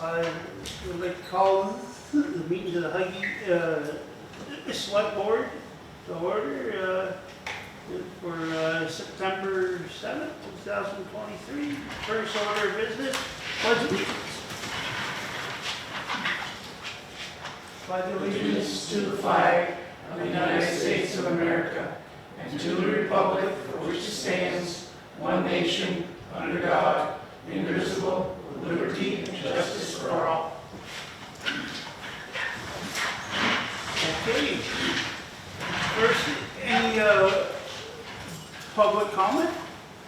I would like to call the meeting of the Highgate Selectboard to order for September 7th, 2023. First order of business, pledge allegiance. Pledge Allegiance to the flag of the United States of America and to the republic for which it stands, one nation, under God, indivisible, with liberty and justice for all. Okay. First, any public comment?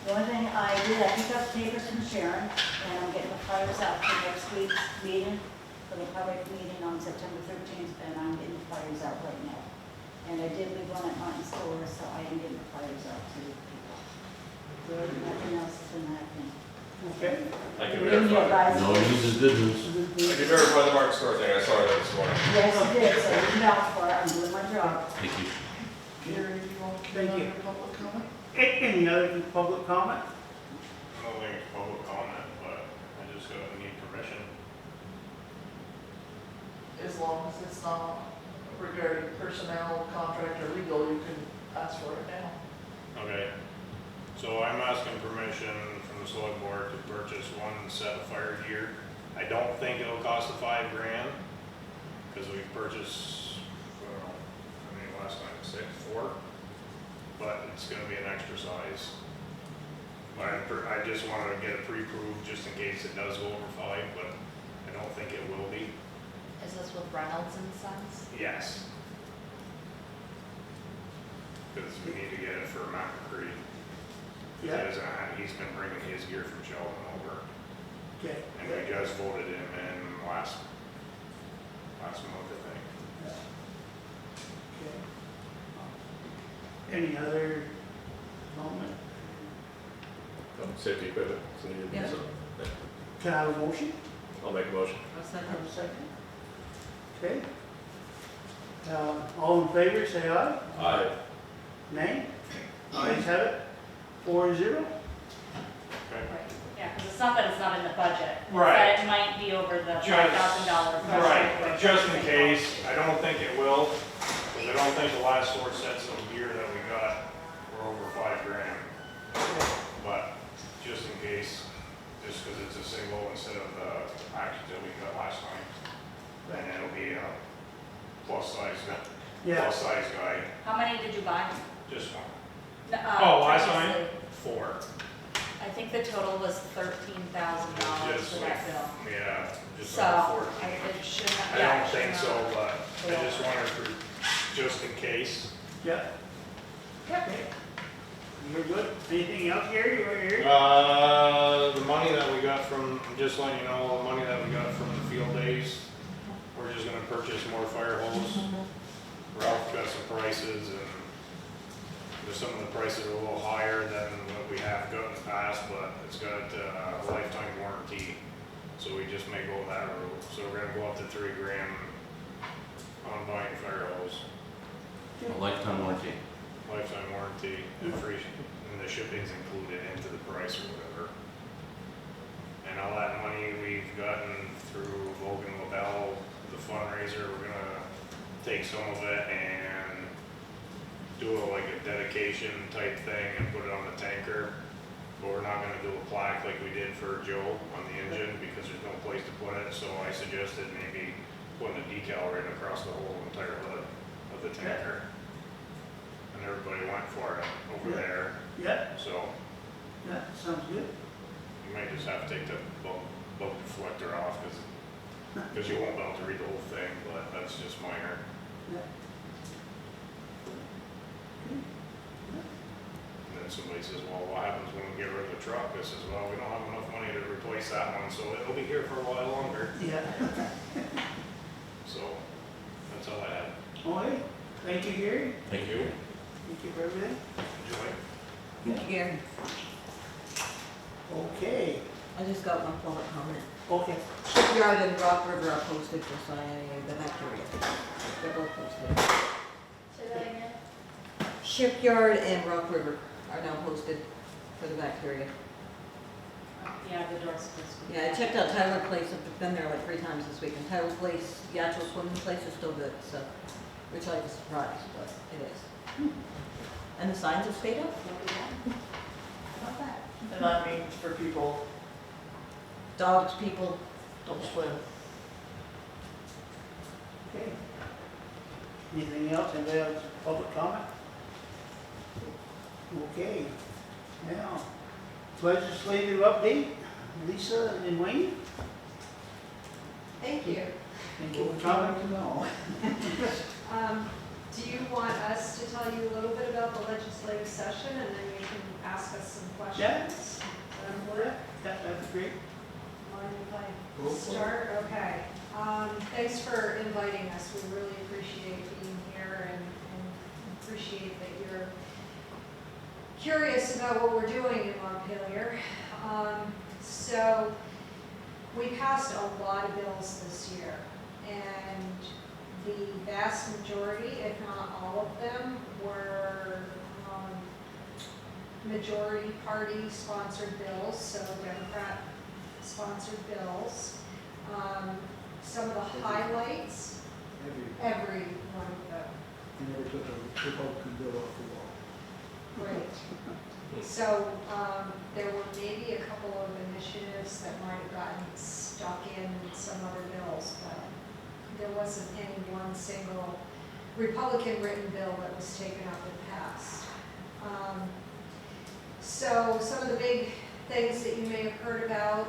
The only thing I did, I picked up papers from Sharon, and I'm getting the flyers out for next week's meeting, for the public meeting on September 13th, and I'm getting the flyers out right now. And I did leave one at Martin's store, so I am getting the flyers out to people. Nothing else is in that thing. Okay. I can Give me verify. advice. No news is good news. I can verify the Mark store thing. I saw that this morning. Yes, I did, so I didn't vouch for it, I'm doing my job. Thank you. Gary, you want to Thank come you. on your public comment? Any other public comment? I don't think it's public comment, but I just need permission. As long as it's not regarding personnel, contract, or legal, you can ask for it now. Okay. So I'm asking permission from the select board to purchase one set of fire gear. I don't think it'll cost $5,000 because we purchased, last time it said 4, but it's going to be an extra size. But I just wanted to get it pre-approved just in case it does go over 5, but I don't think it will be. Is this with Reynolds and Sons? Yes. Because we need to get it for Matt McCready. Yeah. He's been bringing his gear from Sheldon over, Okay. and we just voted him in last month, I think. Okay. Any other moment? Safety equipment. So you Yeah. Can I have a motion? I'll make a motion. Have a second? Okay. All in favor, say aye. Aye. Nay? Ayes have it. 4-0. Okay. Yeah, because it's not that it's not in the budget. It's Right. that it might be over the $5,000 threshold. Right, just in case. I don't think it will, because I don't think the last 4 sets of gear that we got were over $5,000. But just in case, just because it's a single instead of the package that we got last time. And it'll be a plus size guy, How many did you buy? just one. Last time? Previously. 4. I think the total was $13,000 Just for like, that bill. yeah, just So, under 14. it should not, I yeah. don't it should think not. so, but I just wanted to, just in case. Yeah. Okay. You're good. Anything else, Gary? Right here? The money that we got from, just letting you know, the money that we got from the field days, we're just gonna purchase more fire hose. Ralph got some prices, and some of the prices are a little higher than what we have got in the past, but it's got a lifetime warranty, so we just may go that route. So we're gonna go up to $3,000 on buying fire hose. A lifetime warranty. Lifetime warranty and free, and the shipping's included into the price or whatever. And all that money we've gotten through Logan LaBelle, the fundraiser, we're gonna take some of it and do like a dedication type thing and put it on the tanker. But we're not gonna do a plaque like we did for Joe on the engine because there's no place to put it. So I suggested maybe putting a decal right across the whole entire hood of the tanker. And everybody went for it over there, Yeah. so Yeah. Sounds good. you might just have to take the boat deflector off because you won't be able to read the whole thing, but that's just minor. Yeah. And then somebody says, well, what happens when we get rid of the truck? I says, well, we don't have enough money to replace that one, so it'll be here for a while longer. Yeah. So that's all I have. Okay. Thank you, Gary. Thank you. Thank you for everything. Enjoy. Thank you, Gary. Okay. I just got one public comment. Okay. Shipyard and Rock River are posted for signing the bacteria. They're both posted. Say that again? Shipyard and Rock River are now posted for the bacteria. Yeah, the door's supposed to be. Yeah, I checked out Tyler Place, I've been there like 3 times this week, and Tyler Place, the actual swimming place is still good, so, which I was surprised, but it is. And the signs have stayed up? How about that? And that means for people, Dogs, people, don't swim. Okay. Anything else? Anybody else, public comment? Okay. Now, legislative update, Lisa and Wayne? Thank you. Thank you for coming. No. Do you want us to tell you a little bit about the legislative session and then you can ask us some questions? That'd be great. Mind if I start? Okay. Thanks for inviting us. We really appreciate being here and appreciate that you're curious about what we're doing in Montpelier. So we passed a lot of bills this year, and the vast majority, if not all of them, were majority party sponsored bills, so Democrat sponsored bills. Some of the highlights, every one of them. You never took a Republican bill off the wall. Great. So there were maybe a couple of initiatives that might have gotten stuck in some other bills, but there wasn't any one single Republican written bill that was taken up and passed. So some of the big things that you may have heard about,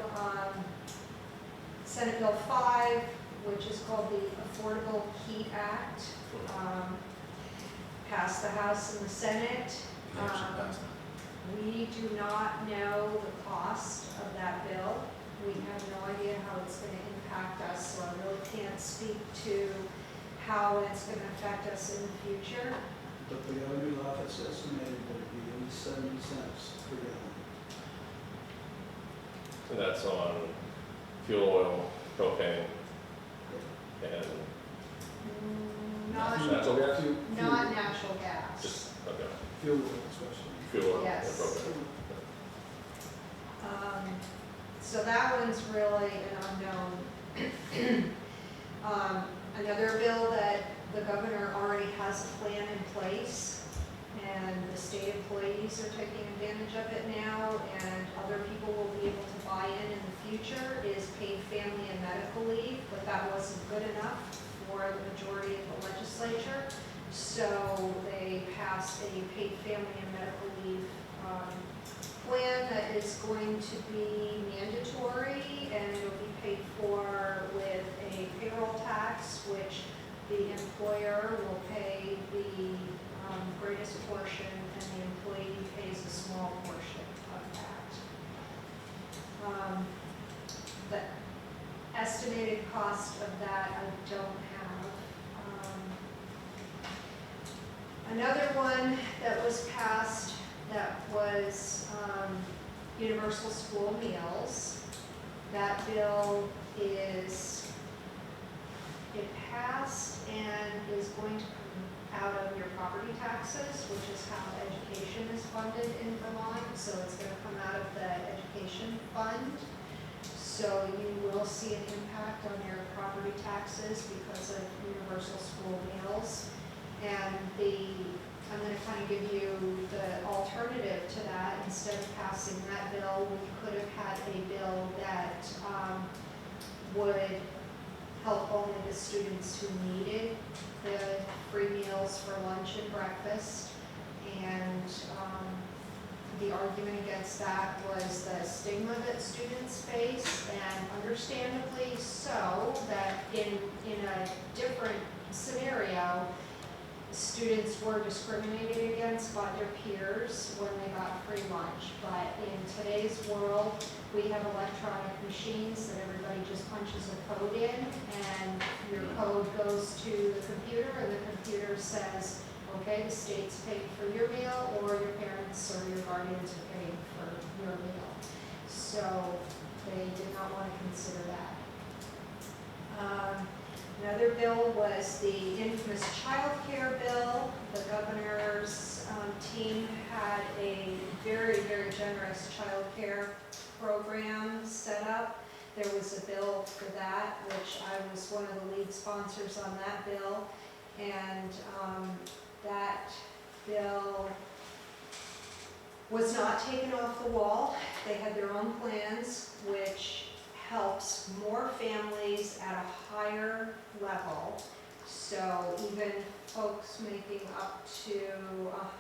Senate Bill 5, which is called the Affordable Heat Act, passed the House and the Senate. We do not know the cost of that bill. We have no idea how it's going to impact us, so I really can't speak to how it's going to affect us in the future. But the governor's office estimated that it'd be at least 70 cents per gallon. And that's on fuel oil, propane, and Not, natural gas? not natural gas. Just, okay, Fuel oil especially. fuel oil and Yes. propane. So that one's really an unknown. Another bill that the governor already has a plan in place, and the state employees are taking advantage of it now, and other people will be able to buy in the future, is paid family and medical leave, but that wasn't good enough for the majority of the legislature. So they passed a paid family and medical leave plan that is going to be mandatory, and it'll be paid for with a payroll tax, which the employer will pay the greatest portion and the employee pays a small portion of that. The estimated cost of that I don't have. Another one that was passed that was universal school meals. That bill is, it passed and is going to come out of your property taxes, which is how education is funded in Vermont. So it's going to come out of the education fund. So you will see an impact on your property taxes because of universal school meals. And I'm going to kind of give you the alternative to that. Instead of passing that bill, we could have had a bill that would help only the students who needed the free meals for lunch and breakfast. And the argument against that was the stigma that students face, and understandably so, that in a different scenario, students were discriminated against by their peers when they got free lunch. But in today's world, we have electronic machines that everybody just punches a code in, and your code goes to the computer, and the computer says, okay, the state's paying for your meal, or your parents or your guardians are paying for your meal. So they did not want to consider that. Another bill was the infamous child care bill. The governor's team had a very, very generous child care program set up. There was a bill for that, which I was one of the lead sponsors on that bill. And that bill was not taken off the wall. They had their own plans, which helps more families at a higher level. So even folks making up to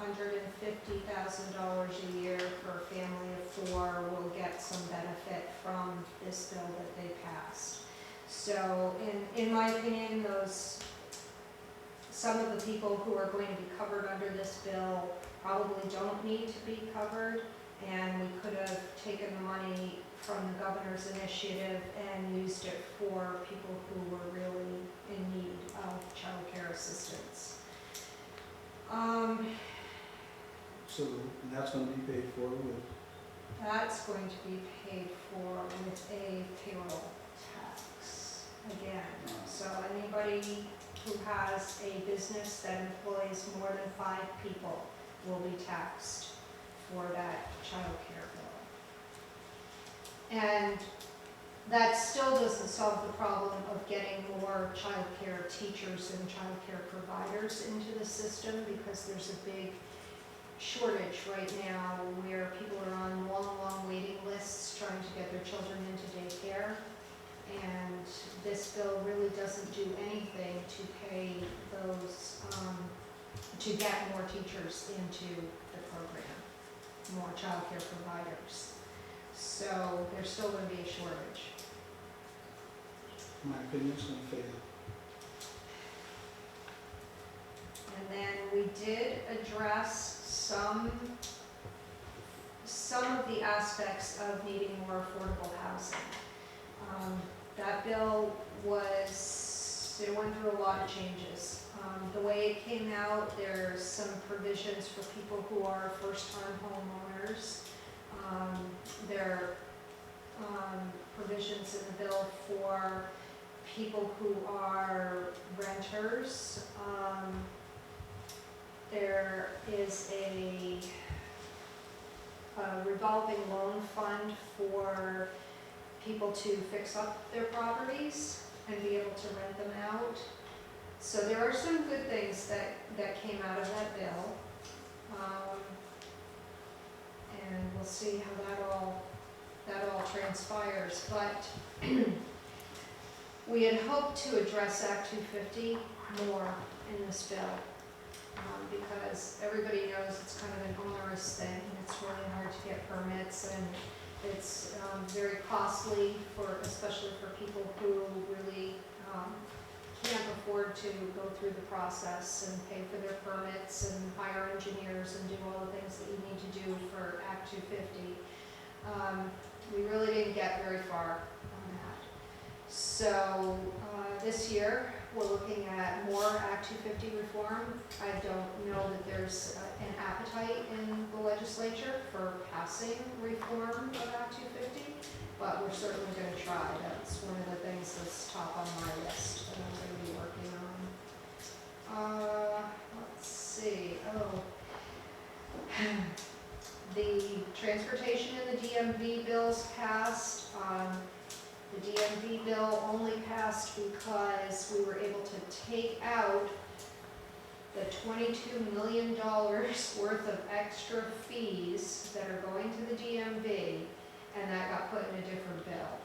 $150,000 a year for a family of 4 will get some benefit from this bill that they passed. So in my opinion, some of the people who are going to be covered under this bill probably don't need to be covered, and we could have taken the money from the governor's initiative and used it for people who were really in need of child care assistance. So that's gonna be paid for with, That's going to be paid for with a payroll tax again. So anybody who has a business that employs more than 5 people will be taxed for that child care bill. And that still doesn't solve the problem of getting more child care teachers and child care providers into the system, because there's a big shortage right now where people are on long waiting lists trying to get their children into daycare. And this bill really doesn't do anything to pay those, to get more teachers into the program, more child care providers. So there's still going to be a shortage. my opinion's gonna fail. And then we did address some of the aspects of needing more affordable housing. That bill it went through a lot of changes. The way it came out, there's some provisions for people who are first-time homeowners. There are provisions in the bill for people who are renters. There is a revolving loan fund for people to fix up their properties and be able to rent them out. So there are some good things that came out of that bill. And we'll see how that all transpires. But we had hoped to address Act 250 more in this bill. Because everybody knows it's kind of an onerous thing. It's really hard to get permits, and it's very costly, especially for people who really can't afford to go through the process and pay for their permits and hire engineers and do all the things that you need to do for Act 250. We really didn't get very far on that. So this year, we're looking at more Act 250 reform. I don't know that there's an appetite in the legislature for passing reform of Act 250, but we're certainly going to try. That's one of the things that's top on my list that I'm going to be working on. Let's see. The transportation and the DMV bills passed. The DMV bill only passed because we were able to take out the $22 million worth of extra fees that are going to the DMV, and that got put in a different bill.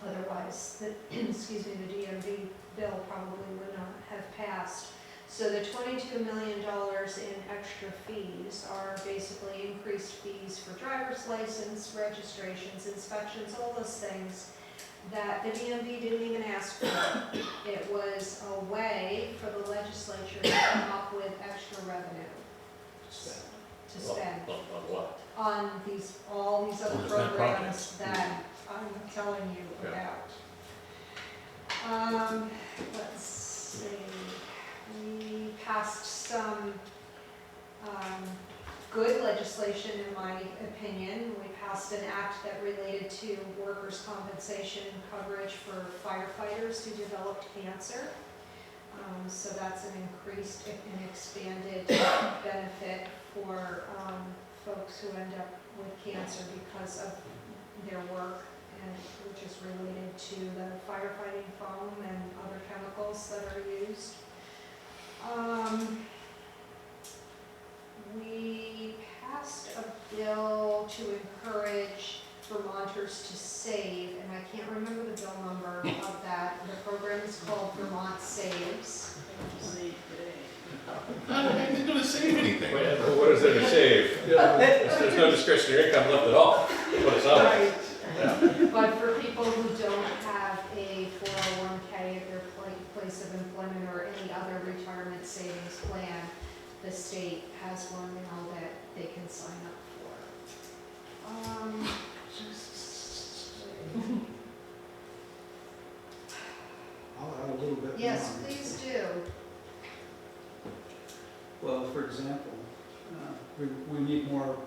Otherwise, the DMV bill probably would not have passed. So the $22 million in extra fees are basically increased fees for driver's license, registrations, inspections, all those things that the DMV didn't even ask for. It was a way for the legislature to come up with extra revenue to spend On what? on all these other Well, there's no programs projects. that I'm telling you Yeah. about. Let's see, we passed some good legislation in my opinion. We passed an act that related to workers' compensation coverage for firefighters who developed cancer. So that's an increased and expanded benefit for folks who end up with cancer because of their work, and which is related to the firefighting foam and other chemicals that are used. We passed a bill to encourage Vermonters to save, and I can't remember the bill number of that. The program is called Vermont Saves. I don't think they're gonna save anything. What is there to save? There's no discretionary income left at all. What it's out. Right. Yeah. But for people who don't have a 401k at their place of employment or any other retirement savings plan, the state has one now that they can sign up for. I'll add a little bit more. Yes, please do. Well, for example, we need more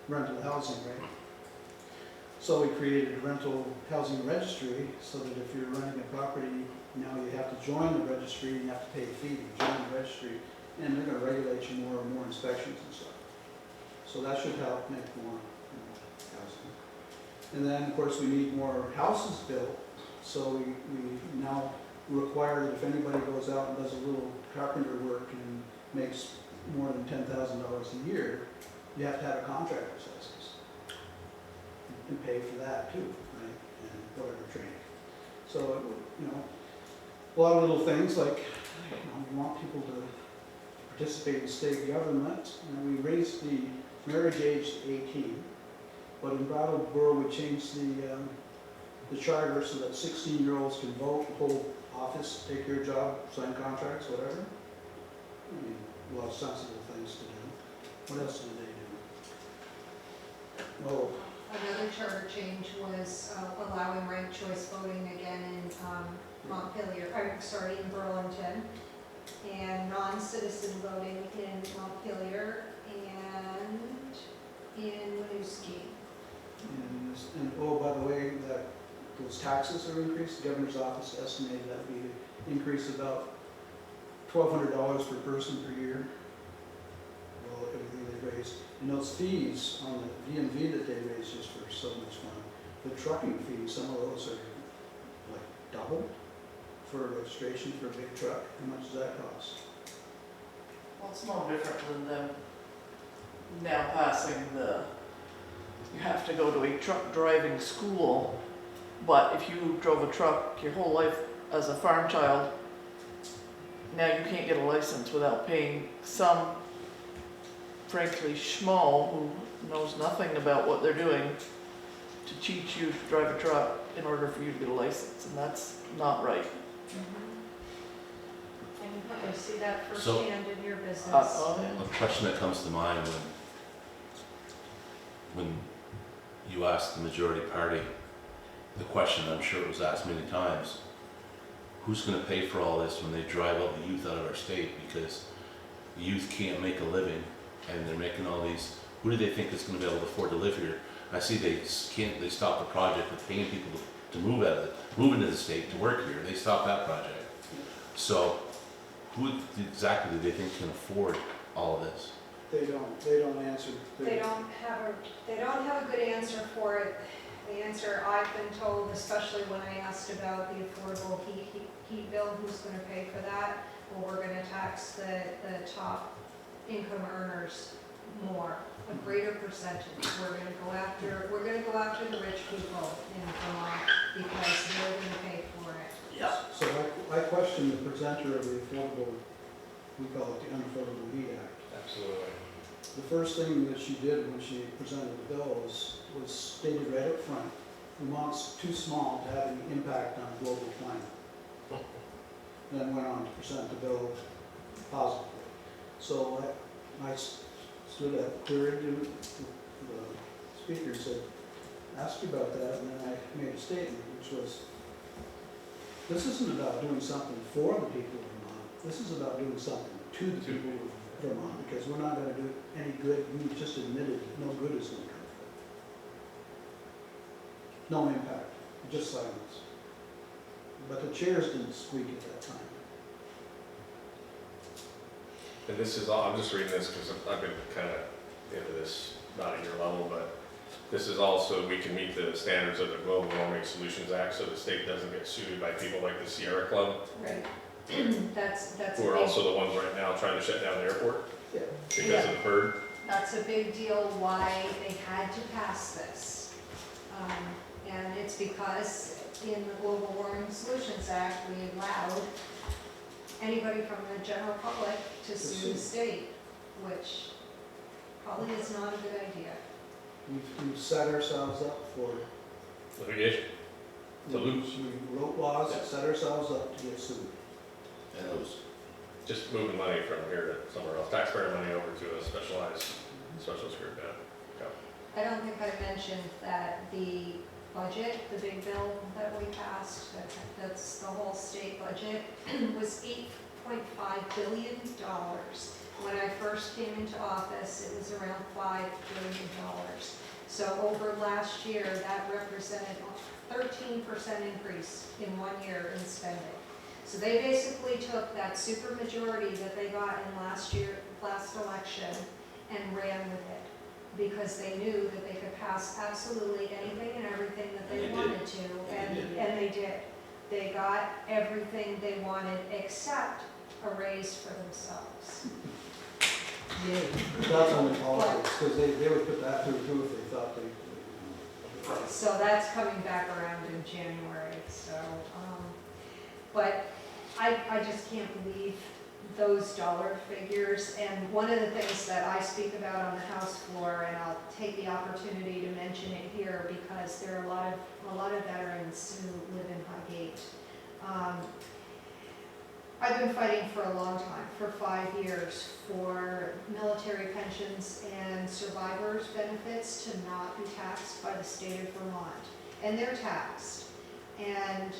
rental housing, right? So we created a rental housing registry so that if you're renting a property, now you have to join the registry and you have to pay a fee to join the registry. And they're gonna regulate you more and more inspections and stuff. So that should help make more housing. And then, of course, we need more houses built. So we now require that if anybody goes out and does a little carpenter work and makes more than $10,000 a year, you have to have a contractor's license. And pay for that too, right? And whatever training. So, a lot of little things like, we want people to participate in state government. We raised the marriage age to 18, but in Brattleboro we changed the charter so that 16-year-olds can vote, hold office, take your job, sign contracts, whatever. I mean, a lot of sensible things to do. What else did they do? Oh, Another charter change was allowing ranked choice voting again in Montpelier, in Burlington, and non-citizen voting in Montpelier and in Winooski. and oh, by the way, that those taxes are increased. The governor's office estimated that would be to increase about $1,200 per person per year. Well, everything they raised. And those fees on the DMV that they raised just for so much fun. The trucking fees, some of those are like double for registration for a big truck. How much does that cost? Well, it's no different than them now passing you have to go to a truck driving school, but if you drove a truck your whole life as a farm child, now you can't get a license without paying some, frankly, schmo who knows nothing about what they're doing to teach you to drive a truck in order for you to get a license, and that's not right. And you probably see that So- firsthand in your business. A question that comes to mind when you ask the majority party the question, I'm sure it was asked many times, who's going to pay for all this when they drive all the youth out of our state because the youth can't make a living and they're making all these, who do they think is going to be able to afford to live here? I see they stopped the project of paying people to move into the state to work here. They stopped that project. So who exactly do they think can afford all of this? They don't answer. They don't have a good answer for it. The answer I've been told, especially when I asked about the affordable heat bill, who's going to pay for that? Well, we're going to tax the top income earners more, a greater percentage. We're going to go after the rich people in Vermont because they're going to pay for it. Yep. So I question the presenter of the affordable, we call it the Unaffordable Heat Act. Absolutely. The first thing that she did when she presented the bill was stated right up front, Vermont's too small to have any impact on global climate. Then went on to present the bill positively. So I stood up, queried the speaker, said, asked you about that, and then I made a statement, which was, this isn't about doing something for the people of Vermont. This is about doing something to the people of Vermont, because we're not going to do any good. We just admitted no good is going to come from it. No impact, just silence. But the chairs didn't squeak at that time. And this is all, I'm just reading this because I've been kind of into this, not at your level, but This is also, we can meet the standards of the Global Warming Solutions Act, so the state doesn't get sued by people like the Sierra Club, Right. That's a who are big, also the ones right now trying to shut down the airport Yeah. because of the bird. that's a big deal why they had to pass this. And it's because in the Global Warming Solutions Act, we allowed anybody from the general public to sue the state, which probably is not a good idea. We've set ourselves up for, Litigation. To lose. we wrote laws, Yeah. set ourselves up to get sued. And it was, Just moving money from here to somewhere else, taxpayer money over to a specialized social security account. I don't think I mentioned that the budget, the big bill that we passed, that's the whole state budget, was $8.5 billion. When I first came into office, it was around $5 billion. So over last year, that represented a 13% increase in 1 year in spending. So they basically took that supermajority that they got in last election and ran with it, because they knew that they could pass absolutely anything and everything that they And they wanted to, and they did. They got everything they wanted except a raise for themselves. That's only politics, because they would put that through too if they thought they. So that's coming back around in January, so, but I just can't believe those dollar figures. And one of the things that I speak about on the House floor, and I'll take the opportunity to mention it here because there are a lot of veterans who live in Highgate. I've been fighting for a long time, for 5 years, for military pensions and survivors' benefits to not be taxed by the state of Vermont. And they're taxed. And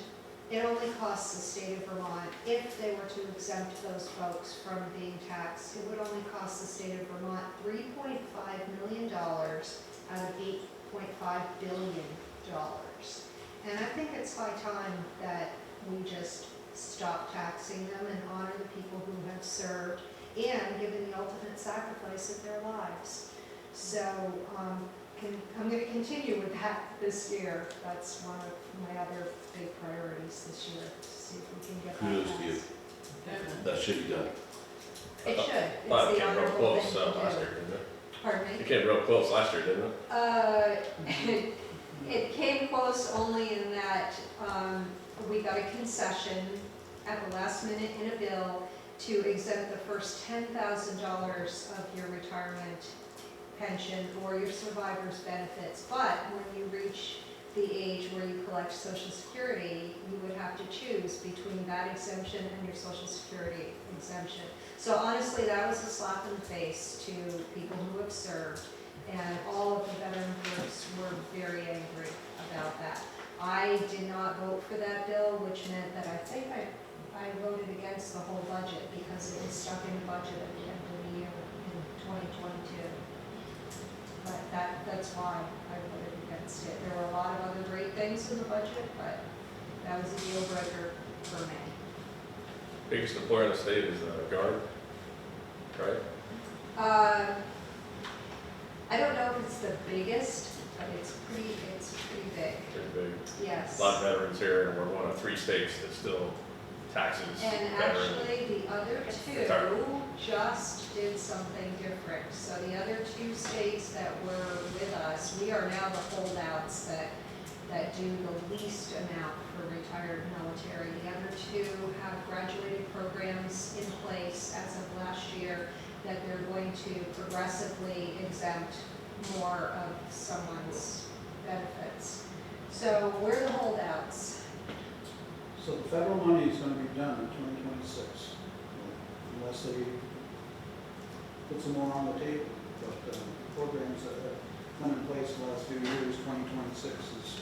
it only costs the state of Vermont, if they were to exempt those folks from being taxed, it would only cost the state of Vermont $3.5 million out of $8.5 billion. And I think it's high time that we just stop taxing them and honor the people who have served and given the ultimate sacrifice of their lives. So I'm going to continue with that this year. That's one of my other big priorities this year, to see if we can get that kudos to you. passed. That should be done. It should. Well, It's it the came real honorable close thing to last do. year, didn't it? Pardon me? It came real close last year, didn't it? It came close only in that we got a concession at the last minute in a bill to exempt the first $10,000 of your retirement pension or your survivor's benefits. But when you reach the age where you collect Social Security, you would have to choose between that exemption and your Social Security exemption. So honestly, that was a slap in the face to people who have served, and all of the veteran groups were very angry about that. I did not vote for that bill, which meant that I think I voted against the whole budget because it was stuck in the budget at the end of the year in 2022. But that's why I voted against it. There were a lot of other great things in the budget, but that was a deal breaker for me. Biggest employer in the state is Guard, right? I don't know if it's the biggest, but it's pretty big. Pretty big. Yes. A lot of veterans here, and we're one of 3 states that still taxes And veterans. actually, the other two just did something different. So the other 2 states that were with us, we are now the holdouts that do the least amount for retired military. The other 2 have graduated programs in place as of last year that they're going to progressively exempt more of someone's benefits. So we're the holdouts. So the federal money is gonna be done in 2026, unless they put some more on the table. But programs that have come in place the last few years, 2026 is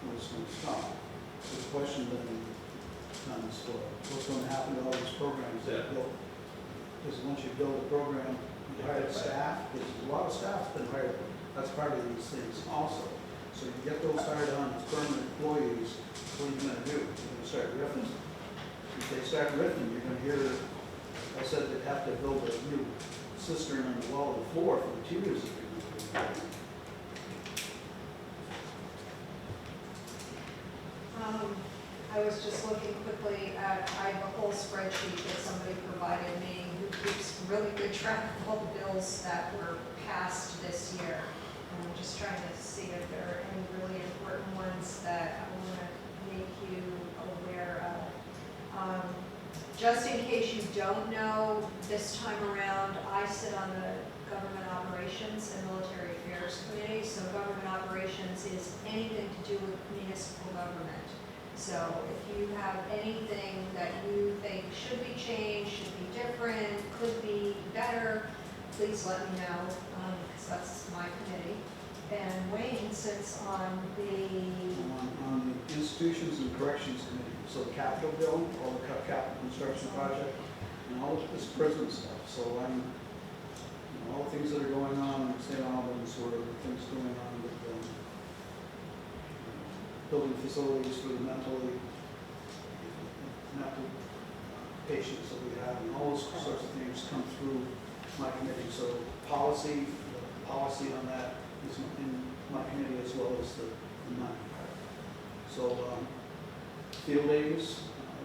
when it's gonna stop. So the question then comes, what's gonna happen to all these programs that are built? Because once you build a program, you hire staff, because a lot of staff's been hired. That's part of these things also. So you get those hired on as permanent employees, what are you gonna do? You're gonna start riffing. If they start riffing, you're gonna hear, I said they'd have to build a new cistern on the wall of the floor for the cheaters. was just looking quickly at, I have a whole spreadsheet that somebody provided me who keeps really good track of all the bills that were passed this year. And I'm just trying to see if there are any really important ones that I want to make you aware of. Just in case you don't know, this time around, I sit on the Government Operations and Military Affairs Committee. So government operations is anything to do with municipal government. So if you have anything that you think should be changed, should be different, could be better, please let me know, because that's my committee. And Wayne sits on the, On the Institutions and Corrections Committee, so the capital bill, all the capital construction project, and all of this prison stuff. So I'm, all the things that are going on in St. Albans, or things going on with building facilities for the mental patients that we have, and all those sorts of things come through my committee. So policy on that is in my committee as well as the money. So field days,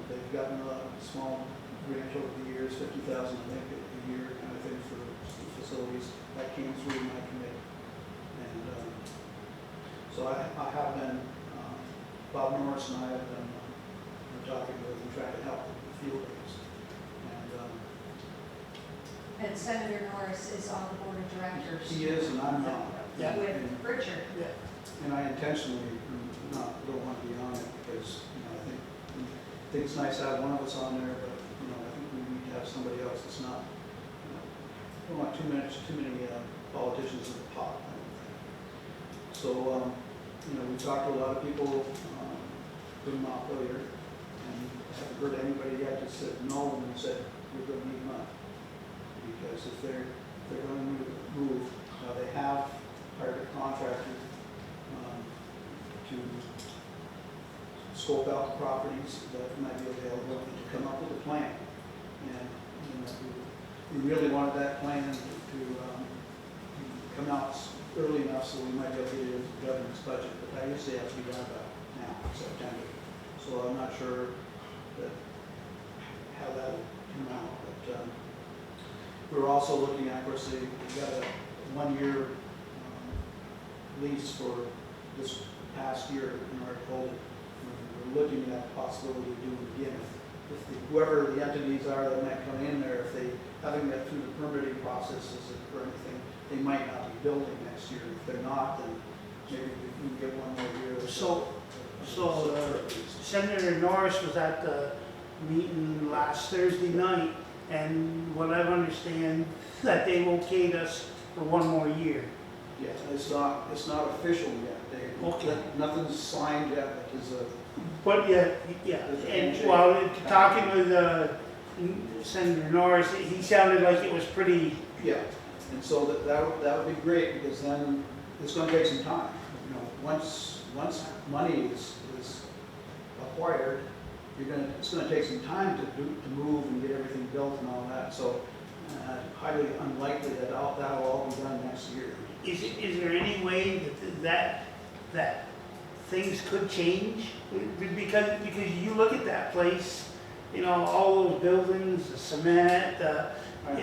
they've gotten a small grant over the years, $50,000 I think a year kind of thing for facilities. That came through my committee. And so I have been, Bob Norris and I have been talking with and trying to help with the field days. and Senator Norris is on the board of directors. He is, and I'm not. Yeah. With Richard. Yeah. And I intentionally don't want to be on it because, I think it's nice to have one of us on there, but, I think we need to have somebody else that's not, don't want too many politicians at the top. I don't think. So, we talked to a lot of people, put them out earlier, and haven't heard anybody yet that said no, and said, we're going to need money. Because if they're going to move, they have hired a contractor to scope out the properties that might be available and to come up with a plan. And we really wanted that plan to come out early enough so we might be able to get it into the governor's budget. But that usually has to be done about now, September. So I'm not sure how that will come out. But we're also looking at, of course, we got a 1-year lease for this past year in our code. We're looking at the possibility of doing it again. If whoever the entities are that might come in there, if they haven't got through the permitting processes or anything, they might not be building next year. If they're not, then maybe we can get 1 more year. So Senator Norris was at the meeting last Thursday night, and what I understand, that they okayed us for 1 more year. Yeah, it's not official yet. Okay. Nothing's signed yet. But yeah, and while talking with Senator Norris, he sounded like it was pretty. Yeah, and so that would be great, because then it's going to take some time. Once money is acquired, it's going to take some time to move and get everything built and all that. So highly unlikely that that'll all be done next year. Is there any way that things could change? Because you look at that place, all those buildings, the cement, I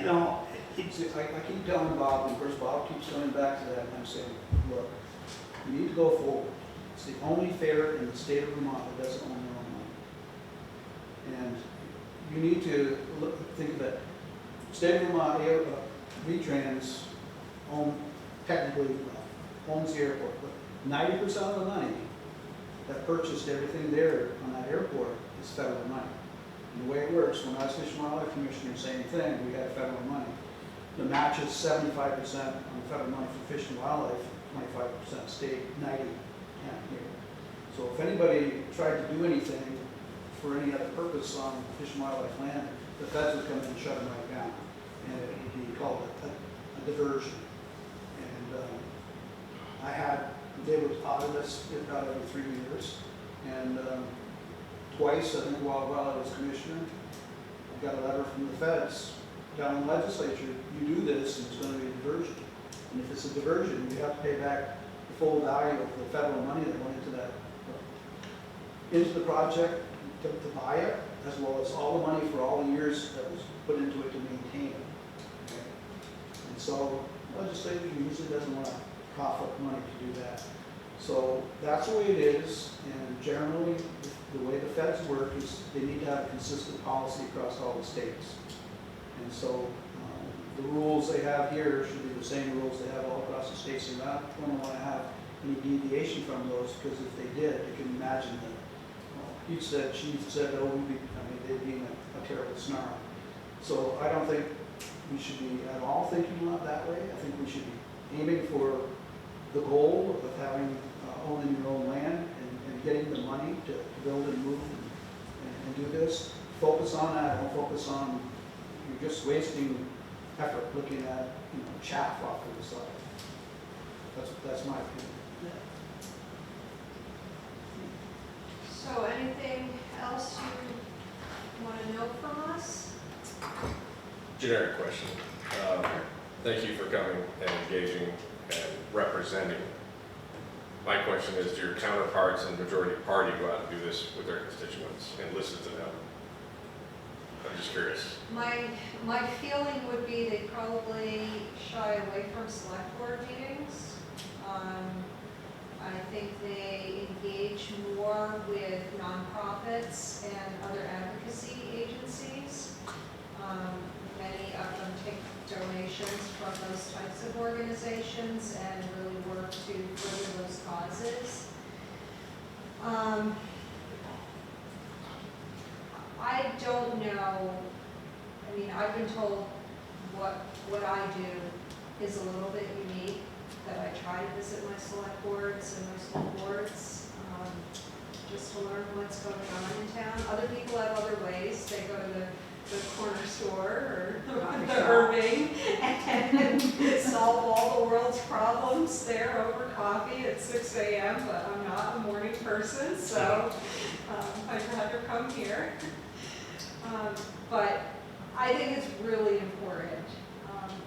keep telling Bob, and of course Bob keeps coming back to that, and I'm saying, look, you need to go forward. It's the only fair in the state of Vermont that doesn't own their own money. And you need to think of that. State of Vermont, V-Trans technically owns the airport, but 90% of the money that purchased everything there on that airport is federal money. And the way it works, when I was Fish and Wildlife Commissioner, same thing, we had federal money. The match is 75% on the federal money for Fish and Wildlife, 25% state, 90% here. So if anybody tried to do anything for any other purpose on Fish and Wildlife land, the feds would come in and shut them right down. And it would be called a diversion. And they would audit us about every 3 years. And twice, I think, while I was commissioner, I got a letter from the feds telling the legislature, you do this and it's going to be a diversion. And if it's a diversion, you have to pay back the full value of the federal money that went into the project, to buy it, as well as all the money for all the years that was put into it to maintain it. Okay? And so legislature usually doesn't want to cough up money to do that. So that's the way it is, and generally, the way the feds work is they need to have a consistent policy across all the states. And so the rules they have here should be the same rules they have all across the states. They're not going to want to have any deviation from those, because if they did, you can imagine that he said, she said, oh, they'd be in a terrible snarl. So I don't think we should be at all thinking about that way. I think we should be aiming for the goal of having owning your own land and getting the money to build and move and do this. Focus on that. Don't focus on, you're just wasting effort looking at, chaff off to the side. That's my opinion. So anything else you want to know from us? Generic question. Thank you for coming and engaging and representing. My question is, do your counterparts in the majority party go out and do this with their constituents and listen to them? I'm just curious. My feeling would be they probably shy away from select board meetings. I think they engage more with nonprofits and other advocacy agencies. Many of them take donations from those types of organizations and really work to further those causes. I don't know, I've been told what I do is a little bit unique, that I try to visit my select boards and my school boards, just to learn what's going on in town. Other people have other ways. They go to the corner store or the Irving and solve all the world's problems there over coffee at 6 a.m., but I'm not a morning person, so I'd rather come here. But I think it's really important.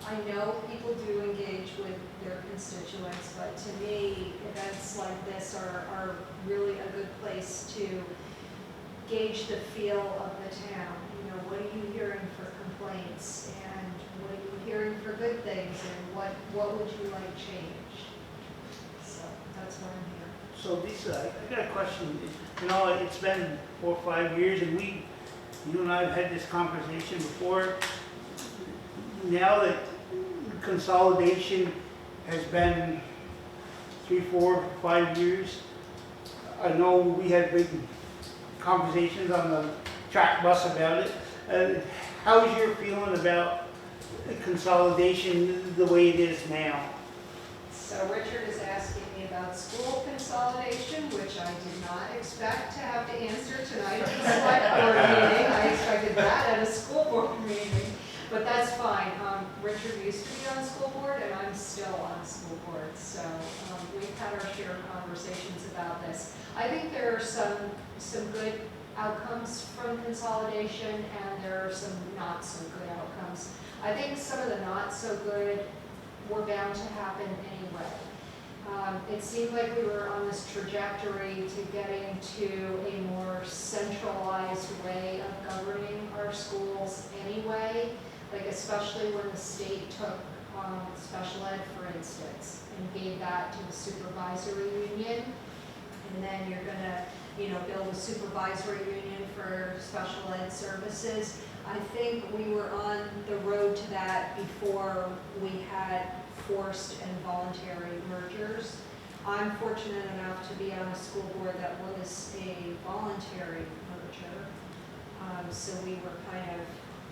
I know people do engage with their constituents, but to me, events like this are really a good place to gauge the feel of the town. What are you hearing for complaints, and what are you hearing for good things, and what would you like changed? So that's why I'm here. So Lisa, I got a question. It's been 4 or 5 years, and you and I have had this conversation before. Now that consolidation has been 3, 4, 5 years, I know we had big conversations on the track bus about it. How's your feeling about consolidation the way it is now? So Richard is asking me about school consolidation, which I did not expect to have to answer tonight at the select board meeting. I expected that at a school board meeting, but that's fine. Richard used to be on the school board, and I'm still on the school board, so we've had our share of conversations about this. I think there are some good outcomes from consolidation, and there are some not so good outcomes. I think some of the not so good were bound to happen anyway. It seemed like we were on this trajectory to getting to a more centralized way of governing our schools anyway, like especially when the state took special ed, for instance, and gave that to the supervisory union. And then you're going to build a supervisory union for special ed services. I think we were on the road to that before we had forced and voluntary mergers. I'm fortunate enough to be on a school board that was a voluntary merger, so we were kind of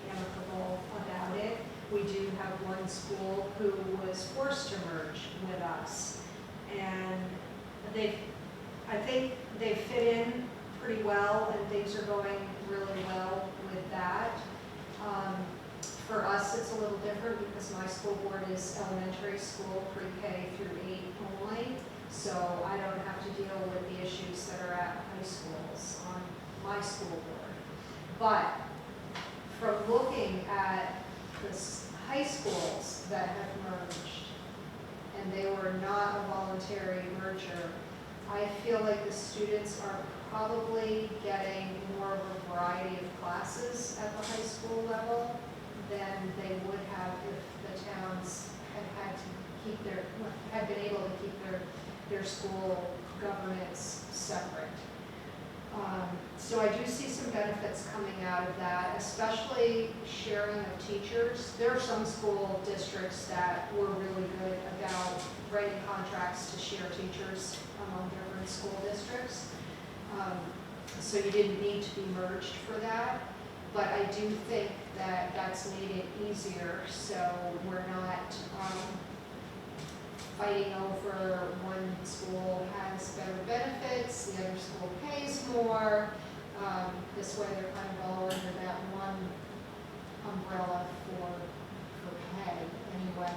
amicable about it. We do have one school who was forced to merge with us, and I think they fit in pretty well, and things are going really well with that. For us, it's a little different because my school board is elementary school, pre-K through 8 only, so I don't have to deal with the issues that are at high schools on my school board. But from looking at the high schools that have merged, and they were not a voluntary merger, I feel like the students are probably getting more of a variety of classes at the high school level than they would have if the towns had been able to keep their school governance separate. So I do see some benefits coming out of that, especially sharing of teachers. There are some school districts that were really good about writing contracts to share teachers among different school districts. So you didn't need to be merged for that. But I do think that that's made it easier, so we're not fighting over one school has better benefits, the other school pays more. This way they're kind of all under that one umbrella for pay anyway.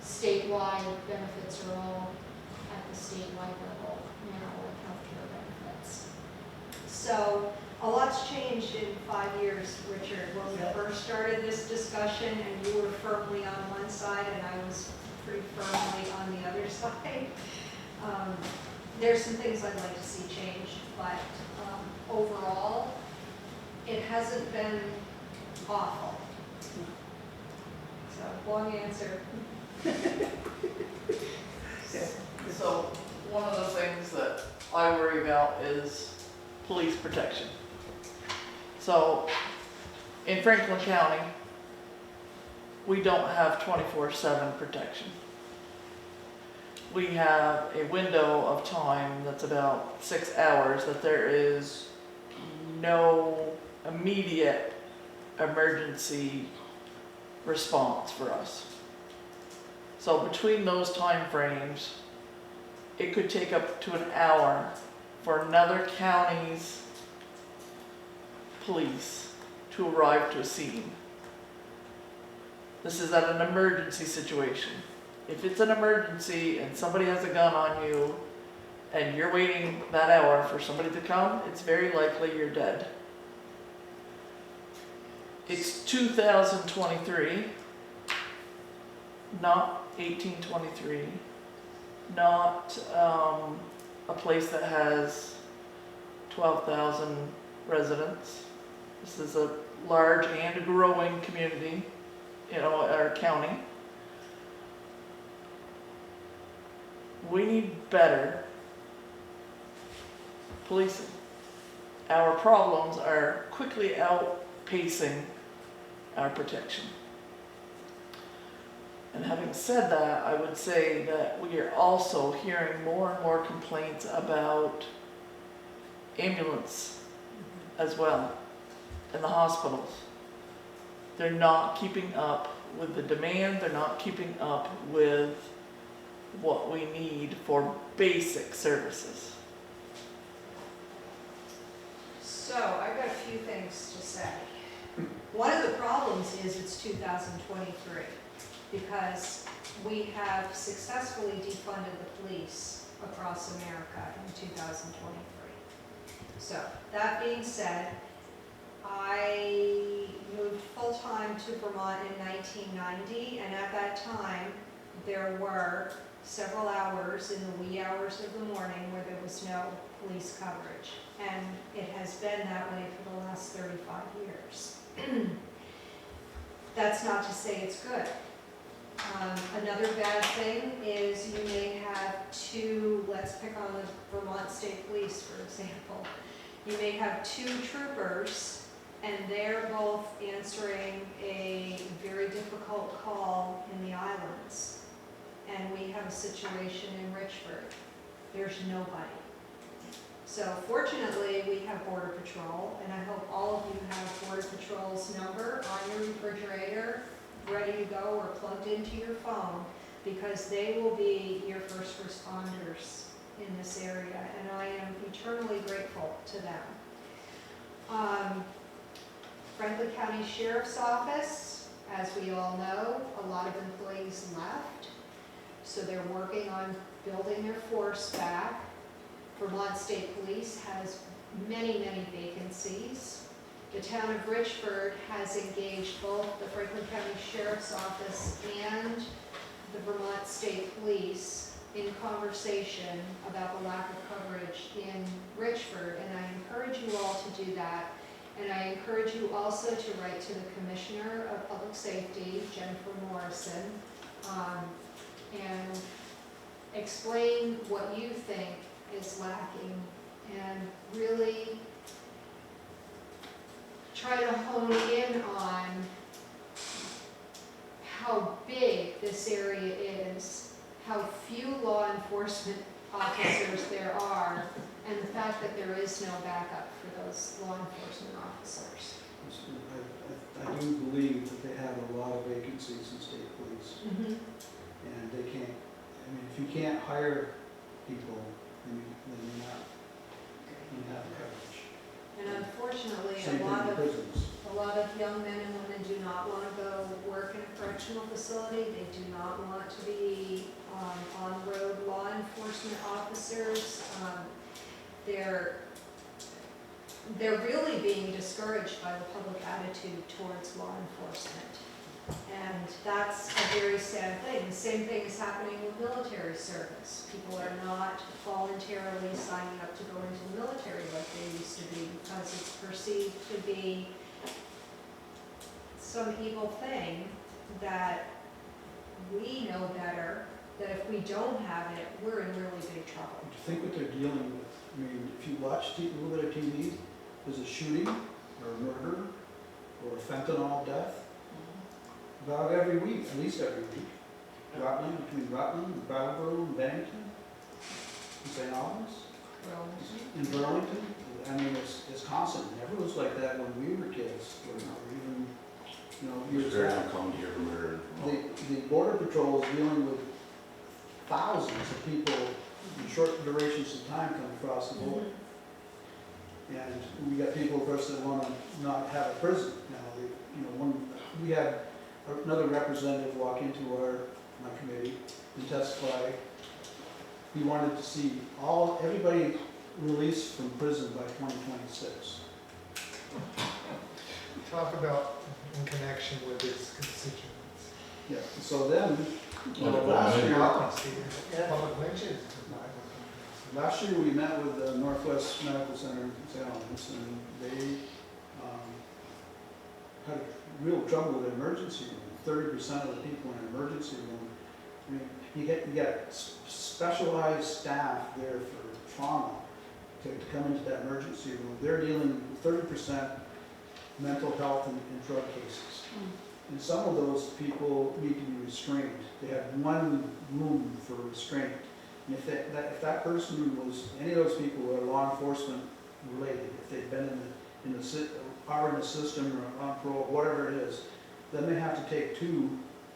Statewide benefits are all at the statewide level now with healthcare benefits. So a lot's changed in 5 years, Richard. When we first started this discussion and you were firmly on one side and I was pretty firmly on the other side. There's some things I'd like to see changed, but overall, it hasn't been awful. So, long answer. So, one of the things that I worry about is police protection. So, in Franklin County, we don't have 24/7 protection. We have a window of time that's about 6 hours that there is no immediate emergency response for us. So between those time frames, it could take up to an hour for another county's police to arrive to a scene. This is at an emergency situation. If it's an emergency and somebody has a gun on you and you're waiting that hour for somebody to come, it's very likely you're dead. It's 2023, not 1823, not a place that has 12,000 residents. This is a large and growing community, our county. We need better policing. Our problems are quickly outpacing our protection. And having said that, I would say that we are also hearing more and more complaints about ambulance as well in the hospitals. They're not keeping up with the demand, they're not keeping up with what we need for basic services. So I've got a few things to say. One of the problems is it's 2023 because we have successfully defunded the police across America in 2023. So that being said, I moved full-time to Vermont in 1990, and at that time there were several hours in the wee hours of the morning where there was no police coverage, and it has been that way for the last 35 years. That's not to say it's good. Another bad thing is you may have two, let's pick on the Vermont State Police for example, you may have two troopers and they're both answering a very difficult call in the islands. And we have a situation in Richford. There's nobody. So fortunately, we have Border Patrol, and I hope all of you have Border Patrol's number on your refrigerator, ready to go or plugged into your phone, because they will be your first responders in this area, and I am eternally grateful to them. Franklin County Sheriff's Office, as we all know, a lot of employees left. So they're working on building their force back. Vermont State Police has many, many vacancies. The town of Richford has engaged both the Franklin County Sheriff's Office and the Vermont State Police in conversation about the lack of coverage in Richford, and I encourage you all to do that. And I encourage you also to write to the Commissioner of Public Safety, Jennifer Morrison, and explain what you think is lacking, and really try to hone in on how big this area is, how few law enforcement officers there are, and the fact that there is no backup for those law enforcement officers. I do believe that they have a lot of vacancies in state police, and they can't, I mean, if you can't hire people, then you're not, you have coverage. And unfortunately, Same thing in prisons. a lot of young men and women do not want to go work in a correctional facility. They do not want to be on-road law enforcement officers. They're really being discouraged by the public attitude towards law enforcement. And that's a very sad thing. The same thing is happening with military service. People are not voluntarily signing up to go into the military like they used to be because it's perceived to be some evil thing that we know better, that if we don't have it, we're in really big trouble. To think what they're dealing with. I mean, if you watch a little bit of TV, there's a shooting or a murder or a fentanyl death about every week, at least every week. Rutland, between Rutland, Brattleboro, and Bennington, and St. Albans, in Burlington. I mean, it's constant. It never was like that when we were kids, or even, It was years very back. uncommon to hear of murder. The Border Patrol is dealing with thousands of people in short durations of time come across the border. And we got people, of course, that want to not have a prison. Now, we had another representative walk into my committee and testify. He wanted to see everybody released from prison by 2026. Talk about in connection with his constituents. Yeah, so then, Public lynches. last year we met with the Northwest Medical Center in St. Albans, and they had real trouble with emergency room. 30% of the people in emergency room, I mean, you get specialized staff there for trauma to come into that emergency room. They're dealing with 30% mental health and drug cases. And some of those people need to be restrained. They have one room for restraint. And if that person was, any of those people who are law enforcement related, if they've been are in the system or on parole, whatever it is, then they have to take 2